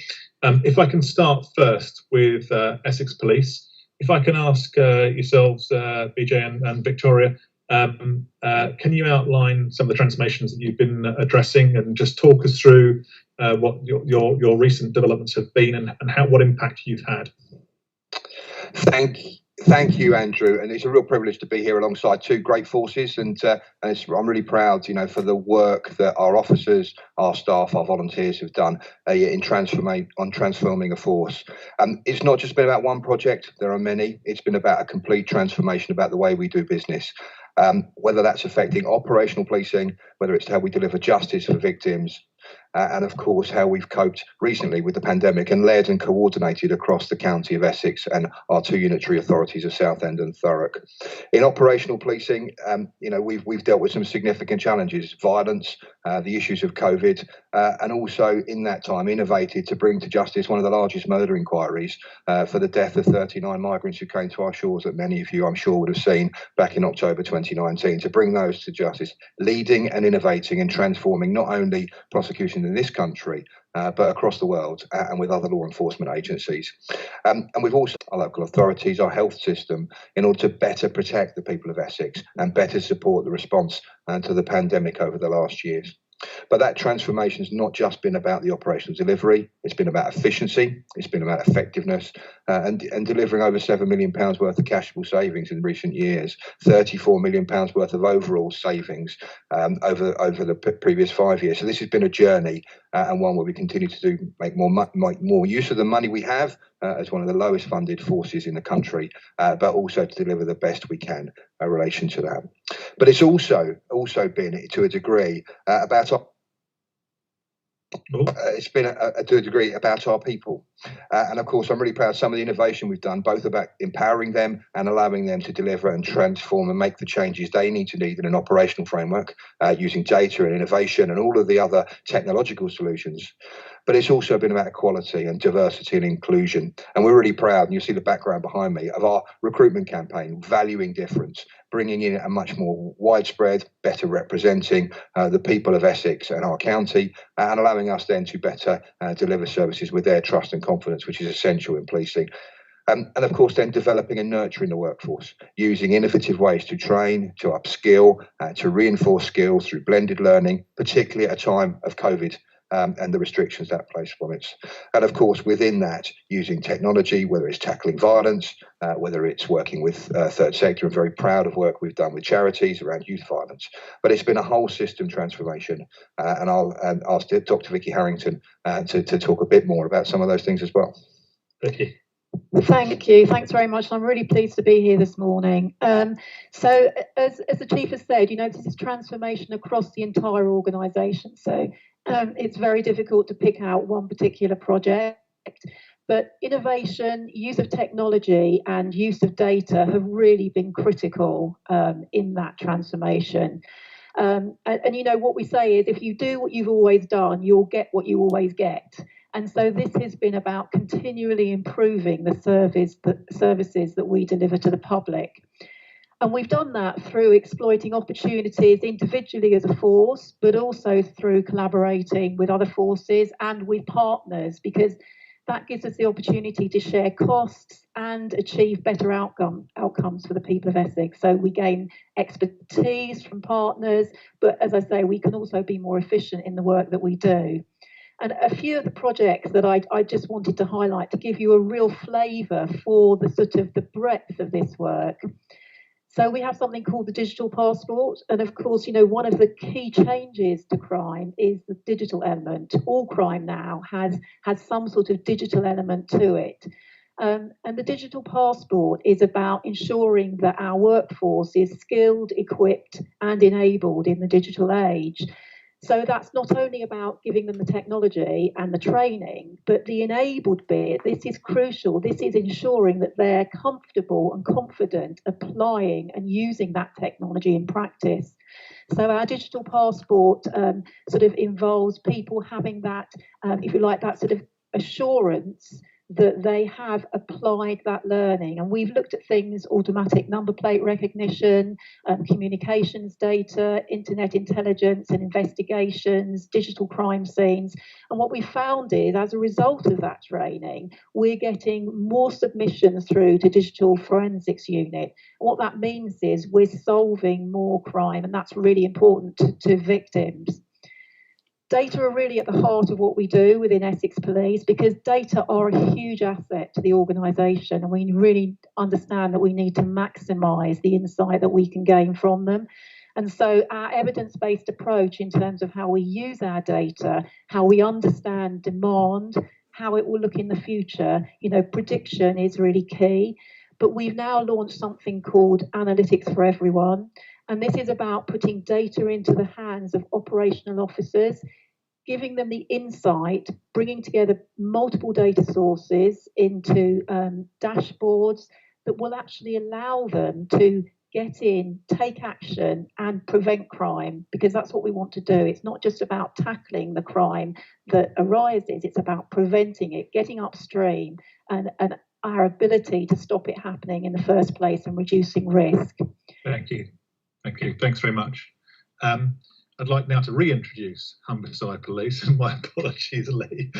if I can start first with Essex Police, if I can ask yourselves, BJ and Victoria, can you outline some of the transformations that you've been addressing and just talk us through what your recent developments have been and what impact you've had? Thank you, Andrew, and it's a real privilege to be here alongside two great forces, and I'm really proud, for the work that our officers, our staff, our volunteers have done in transforming a force. It's not just been about one project; there are many. It's been about a complete transformation about the way we do business. Whether that's affecting operational policing, whether it's how we deliver justice for victims, and of course how we've coped recently with the pandemic and led and coordinated across the county of Essex and our two unitary authorities of Southend and Thurrock. In operational policing, we've dealt with some significant challenges: violence, the issues of COVID, and also in that time innovated to bring to justice one of the largest murder inquiries for the death of 39 migrants who came to our shores that many of you I'm sure would have seen back in October 2019, to bring those to justice, leading and innovating and transforming not only prosecution prosecution in this country, but across the world and with other law enforcement agencies. And we've also our local authorities, our health system, in order to better protect the people of Essex and better support the response to the pandemic over the last years. But that transformation has not just been about the operational delivery, it's been about efficiency, it's been about effectiveness, and delivering over £7 million worth of cashable savings in recent years, £34 million worth of overall savings over the previous 5 years. So this has been a journey and one where we continue to make more use of the money we have as one of the lowest funded forces in the country, but also to deliver the best we can in relation to that. But it's also been, to a degree, about our it's been to a degree about our people, and of course I'm really proud of some of the innovation we've done, both about empowering them and allowing them to deliver and transform and make the changes they need in an operational framework using data and innovation and all of the other technological solutions. But it's also been about equality and diversity and inclusion. And we're really proud, and you'll see the background behind me, of our recruitment campaign, Valuing Difference, bringing in a much more widespread, better representing the people of Essex and our county, and allowing us then to better deliver services with their trust and confidence, which is essential in policing. And of course, then developing and nurturing the workforce, using innovative ways to train, to upskill, to reinforce skills through blended learning, particularly at a time of COVID. And the restrictions that place on it. And of course, within that, using technology, whether it's tackling violence, whether it's working with third sector. I'm very proud of work we've done with charities around youth violence. But it's been a whole system transformation. And I'll ask Dr. Vicky Harrington to talk a bit more about some of those things as well. Vicky. Thank you. Thanks very much. I'm really pleased to be here this morning. So as the Chief has said, this is transformation across the entire organisation. So it's very difficult to pick out one particular project, but innovation, use of technology and use of data have really been critical in that transformation. And what we say is if you do what you've always done, you'll get what you always get. And so this has been about continually improving the services that we deliver to the public. And we've done that through exploiting opportunities individually as a force, but also through collaborating with other forces and with partners, because that gives us the opportunity to share costs and achieve better outcomes for the people of Essex. So we gain expertise from partners, but as I say, we can also be more efficient in the work that we do. And a few of the projects that I just wanted to highlight to give you a real flavour for the breadth of this work. So we have something called the digital passport. And of course, one of the key changes to crime is the digital element. All crime now has some sort of digital element to it. And the digital passport is about ensuring that our workforce is skilled, equipped and enabled in the digital age. So that's not only about giving them the technology and the training, but the enabled bit, this is crucial. This is ensuring that they're comfortable and confident applying and using that technology in practice. So our digital passport involves people having that, if you like, that sort of assurance that they have applied that learning. And we've looked at things, automatic number plate recognition, communications data, internet intelligence and investigations, digital crime scenes. And what we found is, as a result of that training, we're getting more submissions through to digital forensics unit. What that means is we're solving more crime, and that's really important to victims. Data are really at the heart of what we do within Essex Police, because data are a huge asset to the organisation, and we really understand that we need to maximise the insight that we can gain from them. And so our evidence-based approach in terms of how we use our data, how we understand demand, how it will look in the future, prediction is really key. But we've now launched something called Analytics for Everyone. And this is about putting data into the hands of operational officers, giving them the insight, bringing together multiple data sources into dashboards that will actually allow them to get in, take action and prevent crime, because that's what we want to do. It's not just about tackling the crime that arises, it's about preventing it, getting upstream and our ability to stop it happening in the first place and reducing risk. Thank you. Thank you. Thanks very much. I'd like now to reintroduce Humberside Police, and my apologies, Lee.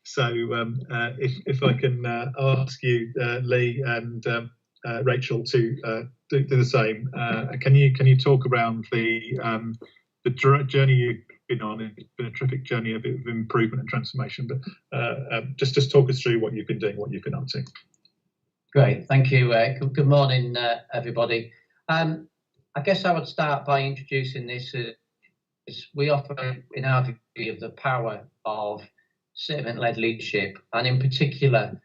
If I can ask you, Lee and Rachel, to do the same. Can you talk around the journey you've been on? It's been a terrific journey, a bit of improvement and transformation, but just talk us through what you've been doing, what you've been up to. Great, thank you. Good morning, everybody. I guess I would start by introducing this as we offer, in our view, of the power of servant-led leadership, and in particular,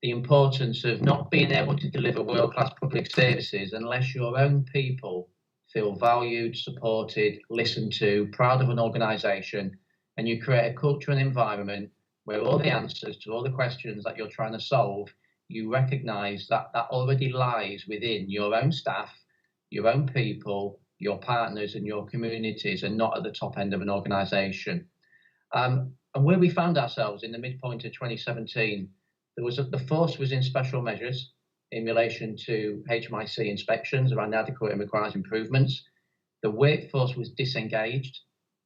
the importance of not being able to deliver world-class public services unless your own people feel valued, supported, listened to, proud of an organisation, and you create a culture and environment where all the answers to all the questions that you're trying to solve, you recognise that already lies within your own staff, your own people, your partners and your communities, and not at the top end of an organisation. And where we found ourselves in the midpoint of 2017, the force was in special measures in relation to HMIC inspections around inadequate and requires improvements. The workforce was disengaged.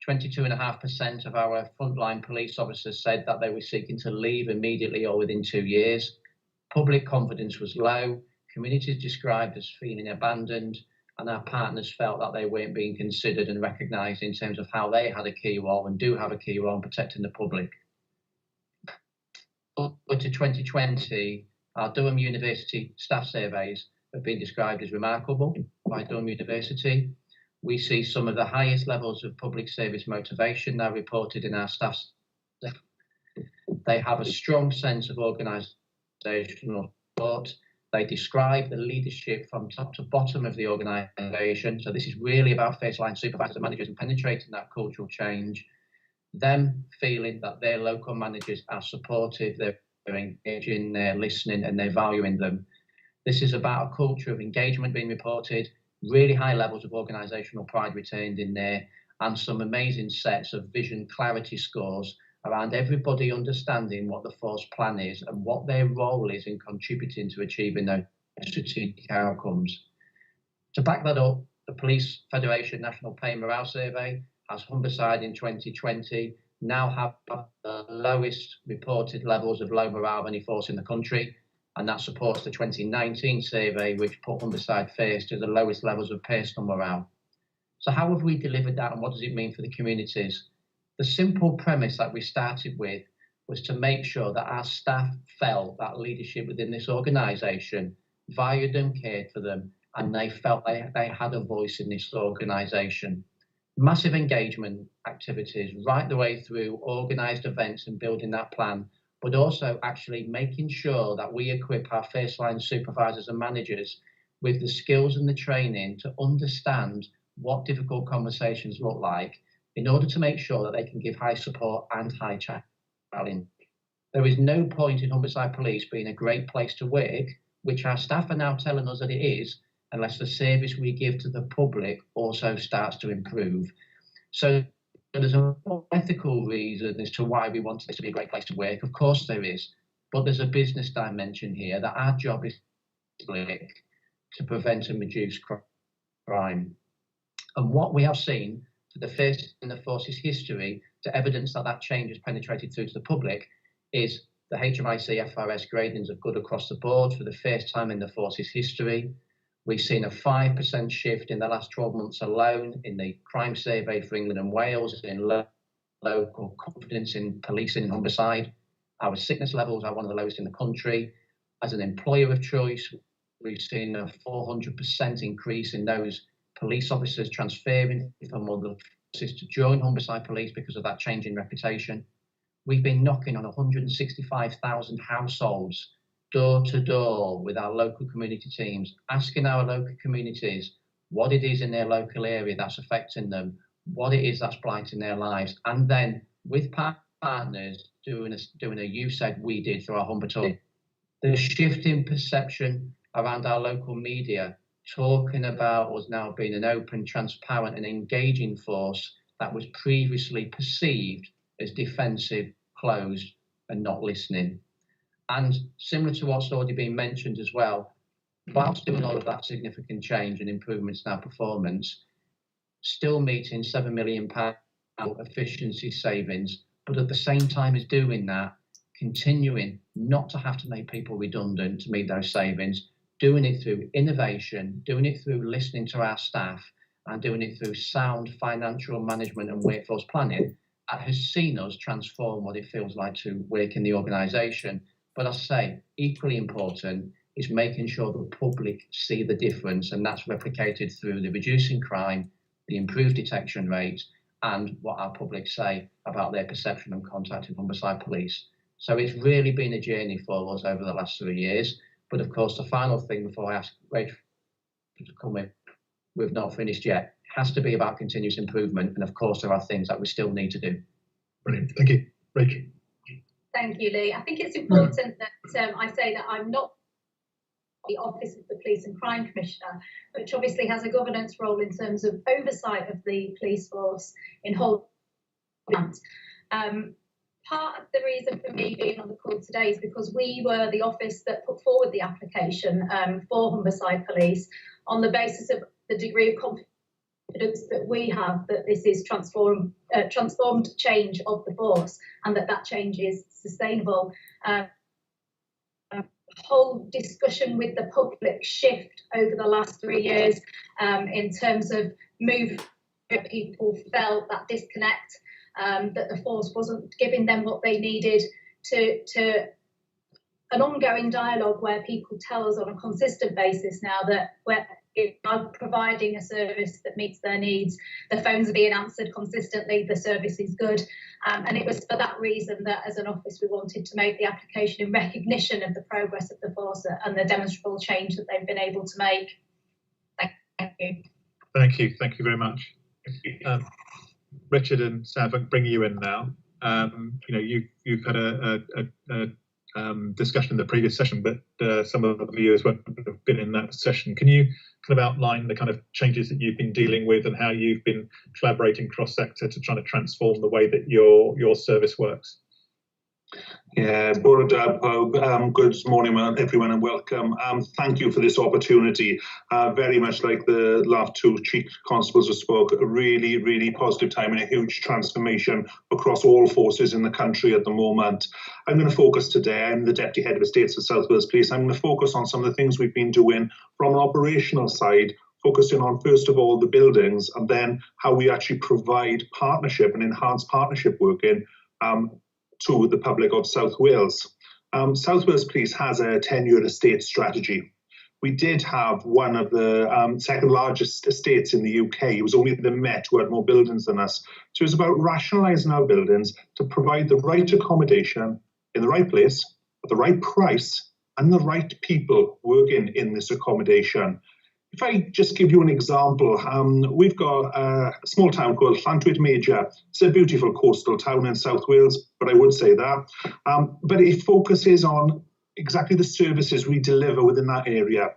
22.5% of our frontline police officers said that they were seeking to leave immediately or within 2 years. Public confidence was low. Communities described as feeling abandoned, and our partners felt that they weren't being considered and recognised in terms of how they had a key role and do have a key role in protecting the public. Up to 2020, our Durham University staff surveys have been described as remarkable by Durham University. We see some of the highest levels of public service motivation now reported in our staff. They have a strong sense of organisational support. They describe the leadership from top to bottom of the organisation. So this is really about first-line supervisors and managers and penetrating that cultural change. Them feeling that their local managers are supportive, they're engaging, they're listening, and they're valuing them. This is about a culture of engagement being reported, really high levels of organisational pride retained in there, and some amazing sets of vision clarity scores around everybody understanding what the force plan is and what their role is in contributing to achieving those strategic outcomes. To back that up, the Police Federation National Pay and Morale Survey has Humberside in 2020 now have the lowest reported levels of low morale of any force in the country, and that supports the 2019 survey, which put Humberside first to the lowest levels of personal morale. So how have we delivered that, and what does it mean for the communities? The simple premise that we started with was to make sure that our staff felt that leadership within this organisation valued them, cared for them, and they felt they had a voice in this organisation. Massive engagement activities right the way through organised events and building that plan, but also actually making sure that we equip our first line supervisors and managers with the skills and the training to understand what difficult conversations look like, in order to make sure that they can give high support and high challenge. There is no point in Humberside Police being a great place to work, which our staff are now telling us that it is, unless the service we give to the public also starts to improve. So there's an ethical reason as to why we want this to be a great place to work. Of course there is, but there's a business dimension here that our job is to prevent and reduce crime. And what we have seen for the first in the force's history to evidence that change has penetrated through to the public is the HMIC FRS gradings of good across the board for the first time in the force's history. We've seen a 5% shift in the last 12 months alone in the crime survey for England and Wales in local confidence in policing in Humberside. Our sickness levels are one of the lowest in the country. As an employer of choice, we've seen a 400% increase in those police officers transferring from other forces to join Humberside Police because of that change in reputation. We've been knocking on 165,000 households door to door with our local community teams, asking our local communities what it is in their local area that's affecting them, what it is that's blighting their lives, and then with partners doing a you said we did through our Humber Tour. The shift in perception around our local media, talking about us now being an open, transparent and engaging force that was previously perceived as defensive, closed and not listening. And similar to what's already been mentioned as well, whilst doing all of that significant change and improvements in our performance, still meeting £7 million efficiency savings, but at the same time as doing that, continuing not to have to make people redundant to meet those savings, doing it through innovation, doing it through listening to our staff, and doing it through sound financial management and workforce planning, that has seen us transform what it feels like to work in the organisation. But I say, equally important is making sure the public see the difference, and that's replicated through the reducing crime, the improved detection rates, and what our public say about their perception and contact with Humberside Police. So it's really been a journey for us over the last 3 years. But of course, the final thing before I ask Rachel to come in, we've not finished yet, has to be about continuous improvement. And of course, there are things that we still need to do. Brilliant. Thank you. Rachel. Thank you, Lee. I think it's important that I say that I'm not the Office of the Police and Crime Commissioner, which obviously has a governance role in terms of oversight of the police force in whole. Part of the reason for me being on the call today is because we were the office that put forward the application for Humberside Police on the basis of the degree of confidence that we have that this is transformed change of the force and that change is sustainable. Whole discussion with the public shift over the last 3 years in terms of people felt that disconnect, that the force wasn't giving them what they needed, to an ongoing dialogue where people tell us on a consistent basis now that we're providing a service that meets their needs, the phones are being answered consistently, the service is good, and it was for that reason that as an office we wanted to make the application in recognition of the progress of the force and the demonstrable change that they've been able to make. Thank you. Thank you. Thank you very much. Richard and Sav, I can bring you in now. You've had a discussion in the previous session, but some of the viewers won't have been in that session. Can you kind of outline the kind of changes that you've been dealing with and how you've been collaborating cross-sector to try to transform the way that your service works? Yeah, good morning, everyone, and welcome. Thank you for this opportunity. Very much like the last two chief constables who spoke, a really, really positive time and a huge transformation across all forces in the country at the moment. I'm going to focus today, I'm the Deputy Head of Estates of South Wales Police. I'm going to focus on some of the things we've been doing from an operational side, focusing on, first of all, the buildings, and then how we actually provide partnership and enhanced partnership working to the public of South Wales. South Wales Police has a 10-year estate strategy. We did have one of the second largest estates in the UK. It was only the Met who had more buildings than us. So it was about rationalising our buildings to provide the right accommodation in the right place, at the right price, and the right people working in this accommodation. If I just give you an example, we've got a small town called Llantwit Major. It's a beautiful coastal town in South Wales, but I would say that. But it focuses on exactly the services we deliver within that area.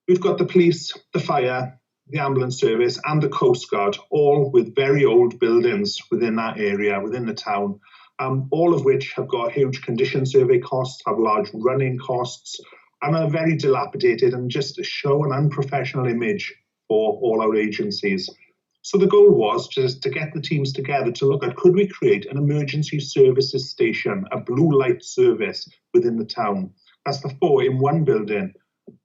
We've got the police, the fire, the ambulance service, and the Coast Guard, all with very old buildings within that area, within the town, all of which have got huge condition survey costs, have large running costs, and are very dilapidated and just show an unprofessional image for all our agencies. So the goal was just to get the teams together to look at, could we create an emergency services station, a blue light service within the town? That's the 4 in one building.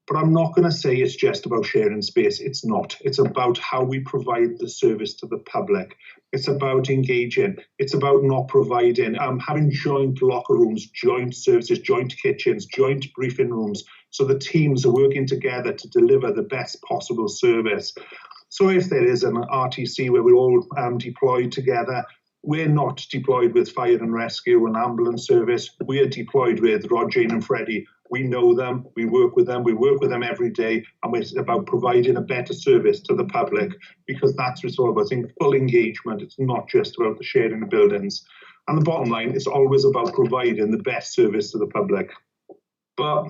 But I'm not going to say it's just about sharing space. It's not. It's about how we provide the service to the public. It's about engaging. It's about not providing, having joint locker rooms, joint services, joint kitchens, joint briefing rooms, so the teams are working together to deliver the best possible service. So if there is an RTC where we're all deployed together, we're not deployed with Fire and Rescue and ambulance service. We are deployed with Rod, Jane and Freddie. We know them, we work with them every day, and it's about providing a better service to the public, because that's what it's all about. I think full engagement, it's not just about the sharing of buildings. And the bottom line, it's always about providing the best service to the public. But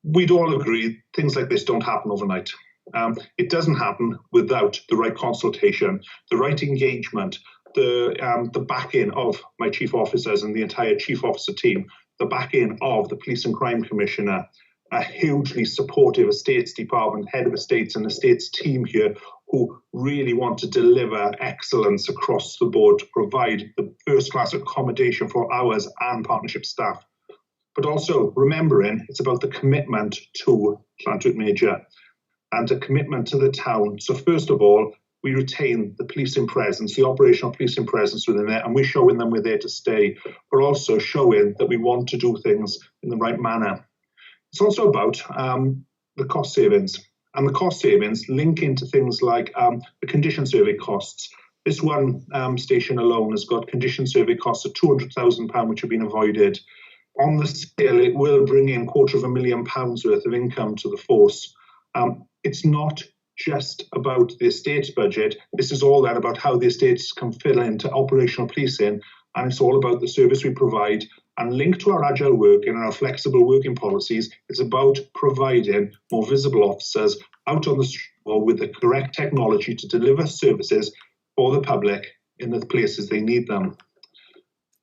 we'd all agree things like this don't happen overnight. It doesn't happen without the right consultation, the right engagement, the backing of my chief officers and the entire chief officer team, the backing of the Police and Crime Commissioner, a hugely supportive Estates Department, Head of Estates and Estates team here, who really want to deliver excellence across the board to provide the first-class accommodation for ours and partnership staff. But also remembering it's about the commitment to Llantwit Major and a commitment to the town. So first of all, we retain the policing presence, the operational policing presence within there, and we're showing them we're there to stay. We're also showing that we want to do things in the right manner. It's also about the cost savings, and the cost savings link into things like the condition survey costs. This one station alone has got condition survey costs of £200,000, which have been avoided. On the scale, it will bring in £250,000 worth of income to the force. It's not just about the estate's budget. This is all that about how the estates can fill into operational policing, and it's all about the service we provide. And linked to our agile working and our flexible working policies, it's about providing more visible officers out on the street with the correct technology to deliver services for the public in the places they need them.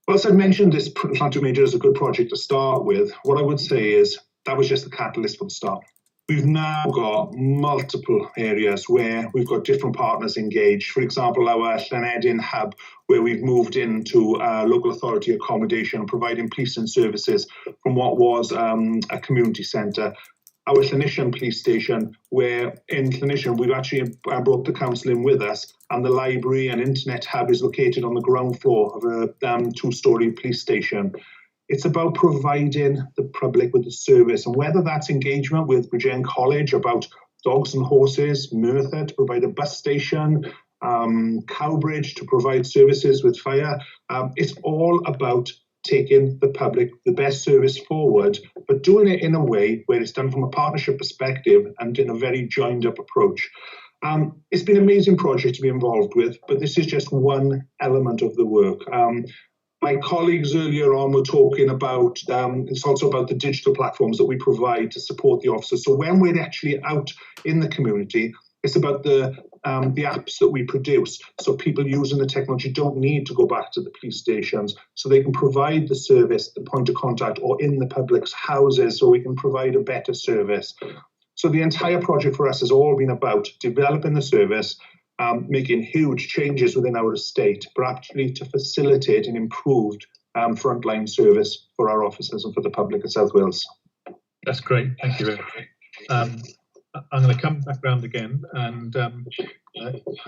Whilst I mentioned this Llantwit Major as a good project to start with, what I would say is that was just the catalyst for the start. We've now got multiple areas where we've got different partners engaged. For example, our Llanedin hub, where we've moved into local authority accommodation, providing policing services from what was a community centre. Our Llanisian police station, where in Llanisian we've actually brought the council in with us, and the library and internet hub is located on the ground floor of a two-storey police station. It's about providing the public with the service, and whether that's engagement with Bridgend College about dogs and horses, Merthyr to provide a bus station, Cowbridge to provide services with fire. It's all about taking the public the best service forward, but doing it in a way where it's done from a partnership perspective and in a very joined up approach. It's been an amazing project to be involved with, but this is just one element of the work. My colleagues earlier on were talking about, it's also about the digital platforms that we provide to support the officers. So when we're actually out in the community, it's about the apps that we produce. So people using the technology don't need to go back to the police stations, so they can provide the service, the point of contact, or in the public's houses, so we can provide a better service. So the entire project for us has all been about developing the service, making huge changes within our estate, but actually to facilitate an improved frontline service for our officers and for the public of South Wales. That's great, thank you very much. I'm going to come back round again, and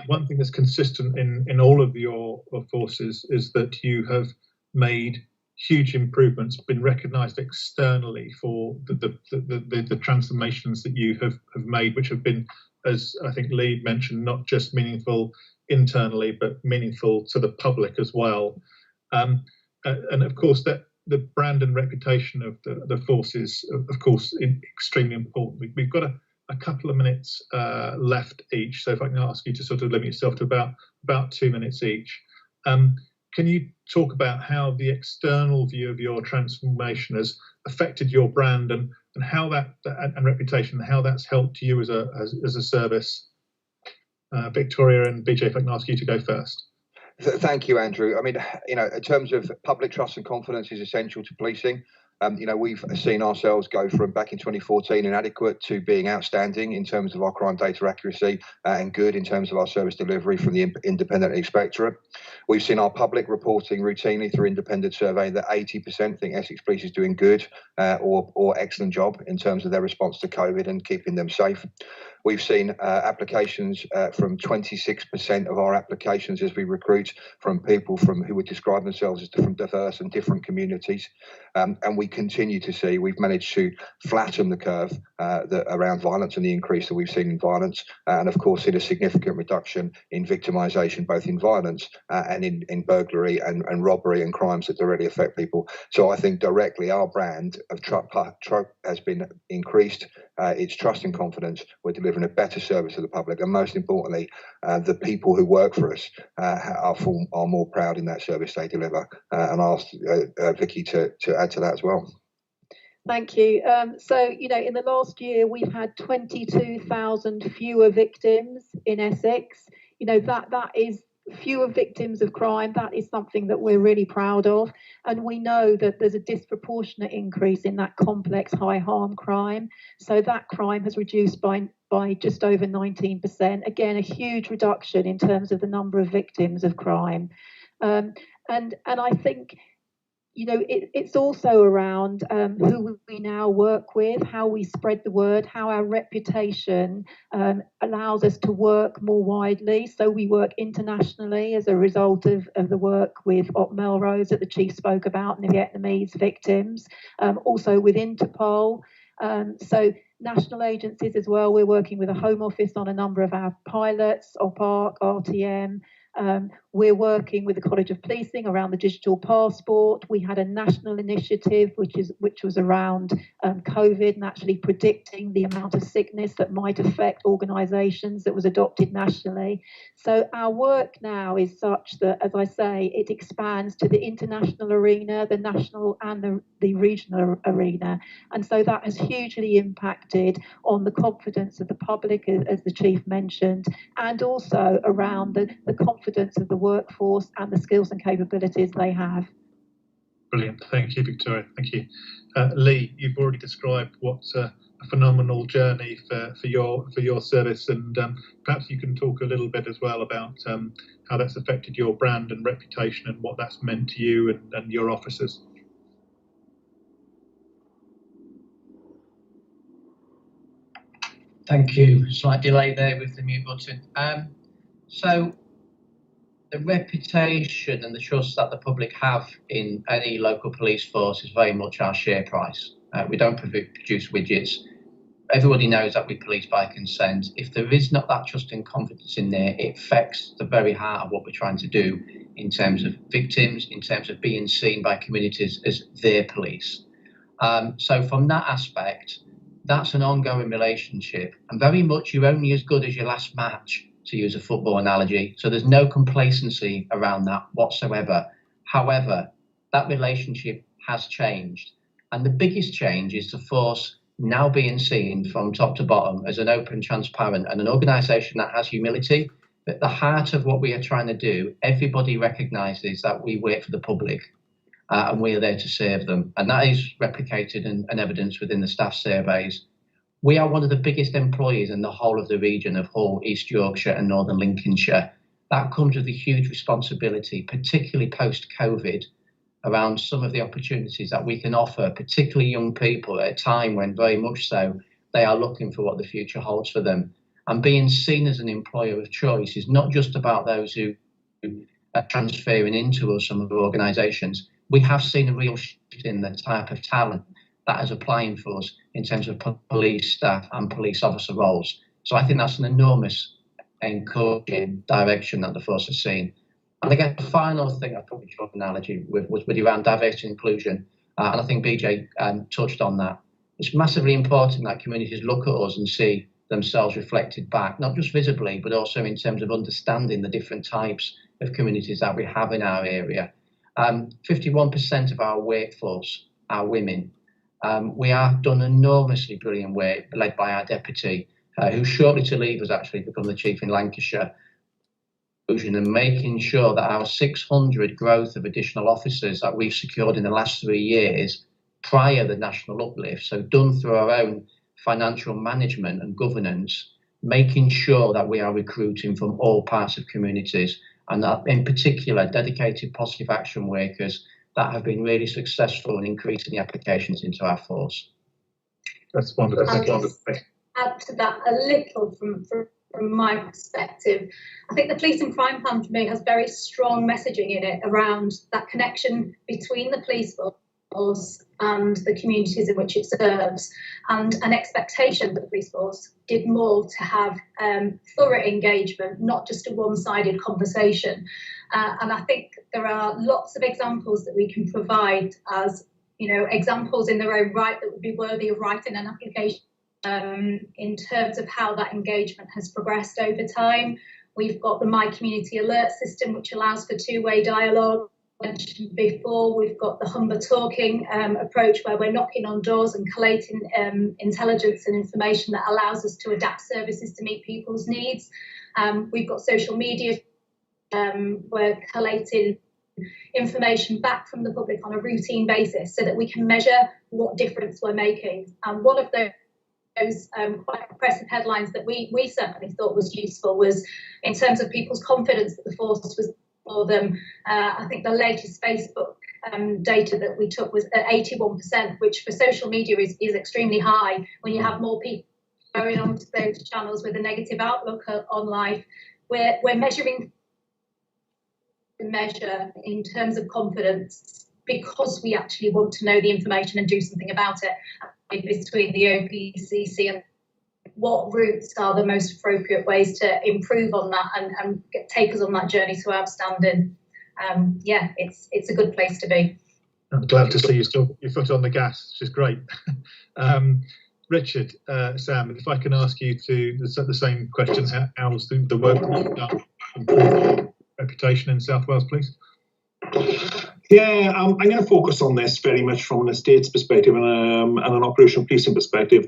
one thing that's consistent in all of your forces is that you have made huge improvements, been recognised externally for the transformations that you have made, which have been, as I think Lee mentioned, not just meaningful internally, but meaningful to the public as well. And of course, that the brand and reputation of the forces, of course, extremely important. We've got a couple of minutes left each, so if I can ask you to sort of limit yourself to about 2 minutes each. Can you talk about how the external view of your transformation has affected your brand and how that and reputation, how that's helped you as a service? Victoria and BJ, if I can ask you to go first. Thank you, Andrew. I mean, in terms of public trust and confidence is essential to policing. We've seen ourselves go from back in 2014 inadequate to being outstanding in terms of our crime data accuracy and good in terms of our service delivery from the independent inspectorate. We've seen our public reporting routinely through independent survey that 80% think Essex Police is doing good or excellent job in terms of their response to COVID and keeping them safe. We've seen applications from 26% of our applications as we recruit from people who would describe themselves as diverse and different communities. And we continue to see we've managed to flatten the curve around violence and the increase that we've seen in violence. And of course, seen a significant reduction in victimisation, both in violence and in burglary and robbery and crimes that directly affect people. So I think directly our brand of truck has been increased. It's trust and confidence. We're delivering a better service to the public, and most importantly, the people who work for us are more proud in that service they deliver. And I'll ask Vicky to add to that as well. Thank you. So, in the last year, we've had 22,000 fewer victims in Essex. That is fewer victims of crime. That is something that we're really proud of. And we know that there's a disproportionate increase in that complex high harm crime. So that crime has reduced by just over 19%. Again, a huge reduction in terms of the number of victims of crime. And I think, you know, it's also around who we now work with, how we spread the word, how our reputation allows us to work more widely. So we work internationally as a result of the work with Op Melrose that the Chief spoke about and the Vietnamese victims, also with Interpol. So national agencies as well. We're working with the Home Office on a number of our pilots, OPARC, RTM. We're working with the College of Policing around the digital passport. We had a national initiative which was around COVID and actually predicting the amount of sickness that might affect organisations, that was adopted nationally. So our work now is such that, as I say, it expands to the international arena, the national and the regional arena. And so that has hugely impacted on the confidence of the public, as the Chief mentioned, and also around the confidence of the workforce and the skills and capabilities they have. Brilliant. Thank you, Victoria. Thank you. Lee, you've already described what's a phenomenal journey for your service, and perhaps you can talk a little bit as well about how that's affected your brand and reputation and what that's meant to you and your officers. Thank you. Slight delay there with the mute button. So the reputation and the trust that the public have in any local police force is very much our share price. We don't produce widgets. Everybody knows that we police by consent. If there is not that trust and confidence in there, it affects the very heart of what we're trying to do in terms of victims, in terms of being seen by communities as their police. So from that aspect, that's an ongoing relationship, and very much you're only as good as your last match, to use a football analogy. So there's no complacency around that whatsoever. However, that relationship has changed, and the biggest change is the force now being seen from top to bottom as an open, transparent, and an organisation that has humility. At the heart of what we are trying to do, everybody recognises that we work for the public. And we are there to serve them. And that is replicated and evidenced within the staff surveys. We are one of the biggest employers in the whole of the region of Hull, East Yorkshire and Northern Lincolnshire. That comes with a huge responsibility, particularly post-COVID, around some of the opportunities that we can offer, particularly young people at a time when very much so they are looking for what the future holds for them. And being seen as an employer of choice is not just about those who are transferring into some of the organisations. We have seen a real shift in the type of talent that is applying for us in terms of police staff and police officer roles. So I think that's an enormous encouraging direction that the force has seen. And again, the final thing I probably drew an analogy with was with around diversity and inclusion. And I think BJ touched on that. It's massively important that communities look at us and see themselves reflected back, not just visibly, but also in terms of understanding the different types of communities that we have in our area. 51% of our workforce are women. We have done enormously brilliant work led by our deputy, who's shortly to leave has actually become the chief in Lancashire, and making sure that our 600 growth of additional officers that we've secured in the last 3 years prior to the national uplift, so done through our own financial management and governance, making sure that we are recruiting from all parts of communities, and that in particular dedicated positive action workers that have been really successful in increasing the applications into our force. That's wonderful. I'll just add to that a little from my perspective. I think the Police and Crime Plan for me has very strong messaging in it around that connection between the police force and the communities in which it serves, and an expectation that the police force did more to have thorough engagement, not just a one-sided conversation. And I think there are lots of examples that we can provide as, you know, examples in their own right that would be worthy of writing an application in terms of how that engagement has progressed over time. We've got the My Community Alert system, which allows for two-way dialogue. Mentioned before, we've got the Humber Talking approach, where we're knocking on doors and collating intelligence and information that allows us to adapt services to meet people's needs. We've got social media we're collating information back from the public on a routine basis so that we can measure what difference we're making. And one of those quite impressive headlines that we certainly thought was useful was in terms of people's confidence that the force was for them. I think the latest Facebook data that we took was at 81%, which for social media is extremely high when you have more people going onto those channels with a negative outlook on life. We're measuring the measure in terms of confidence because we actually want to know the information and do something about it between the OPCC and what routes are the most appropriate ways to improve on that and take us on that journey to outstanding. Yeah, it's a good place to be. I'm glad to see you still your foot on the gas, which is great. Richard, Sam, if I can ask you to the same question, how's the work that you've done improve your reputation in South Wales, please? Yeah, I'm going to focus on this very much from an estate's perspective and an operational policing perspective.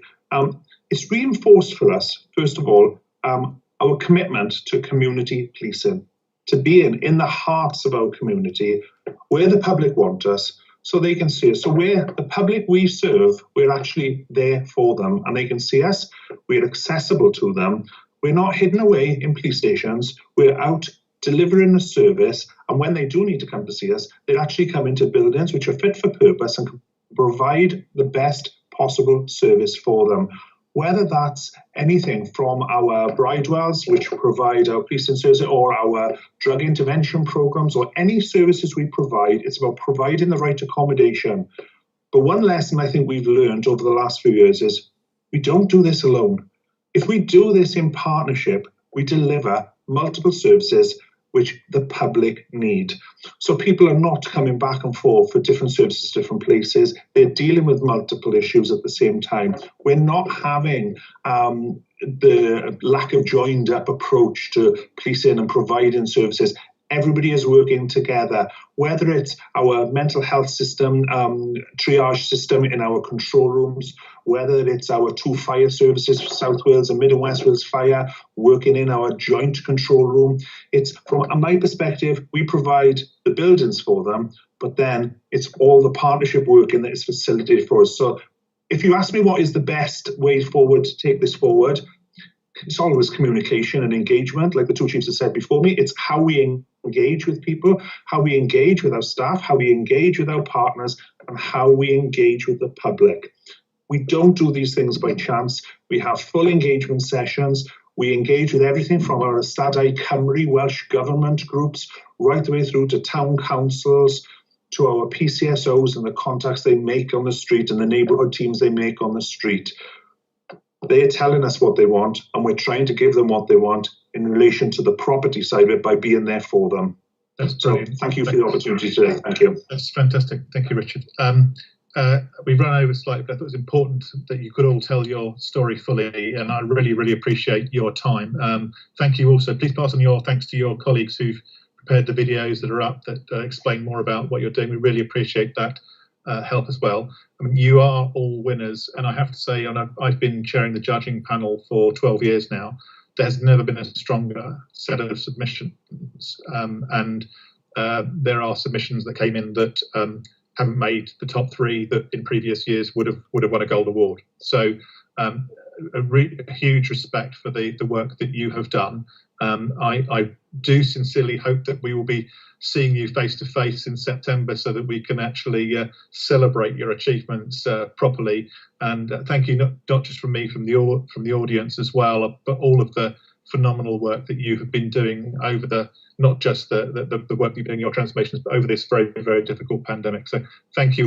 It's reinforced for us, first of all, our commitment to community policing, to be in the hearts of our community, where the public want us, so they can see us. So where the public we serve, we're actually there for them, and they can see us. We're accessible to them. We're not hidden away in police stations. We're out delivering a service, and when they do need to come to see us, they actually come into buildings which are fit for purpose and can provide the best possible service for them. Whether that's anything from our bridewells, which provide our policing service, or our drug intervention programs, or any services we provide, it's about providing the right accommodation. But one lesson I think we've learned over the last few years is we don't do this alone. If we do this in partnership, we deliver multiple services which the public need. So people are not coming back and forth for different services, different places. They're dealing with multiple issues at the same time. We're not having the lack of joined up approach to policing and providing services. Everybody is working together, whether it's our mental health system, triage system in our control rooms, whether it's our 2 fire services, South Wales and Mid and West Wales Fire, working in our joint control room. It's, from my perspective, we provide the buildings for them, but then it's all the partnership working that is facilitated for us. So if you ask me what is the best way forward to take this forward, it's always communication and engagement, like the 2 chiefs have said before me. It's how we engage with people, how we engage with our staff, how we engage with our partners, and how we engage with the public. We don't do these things by chance. We have full engagement sessions. We engage with everything from our Ystadau Cymru, Welsh government groups, right the way through to town councils, to our PCSOs and the contacts they make on the street and the neighbourhood teams they make on the street. They're telling us what they want, and we're trying to give them what they want in relation to the property side of it by being there for them. That's so brilliant. Thank you for the opportunity today. Thank you. That's fantastic. Thank you, Richard. We've run over slightly, but I thought it was important that you could all tell your story fully, and I really, really appreciate your time. Thank you also. Please pass on your thanks to your colleagues who've prepared the videos that are up that explain more about what you're doing. We really appreciate that help as well. I mean, you are all winners, and I have to say, and I've been chairing the judging panel for 12 years now. There's never been a stronger set of submissions, and there are submissions that came in that haven't made the top 3 that in previous years would have won a gold award. So a huge respect for the work that you have done. I do sincerely hope that we will be seeing you face to face in September so that we can actually celebrate your achievements properly. And thank you not just from me, from the audience as well, but all of the phenomenal work that you have been doing over not just the work you've been doing in your transformations, but over this very, very difficult pandemic. So thank you all.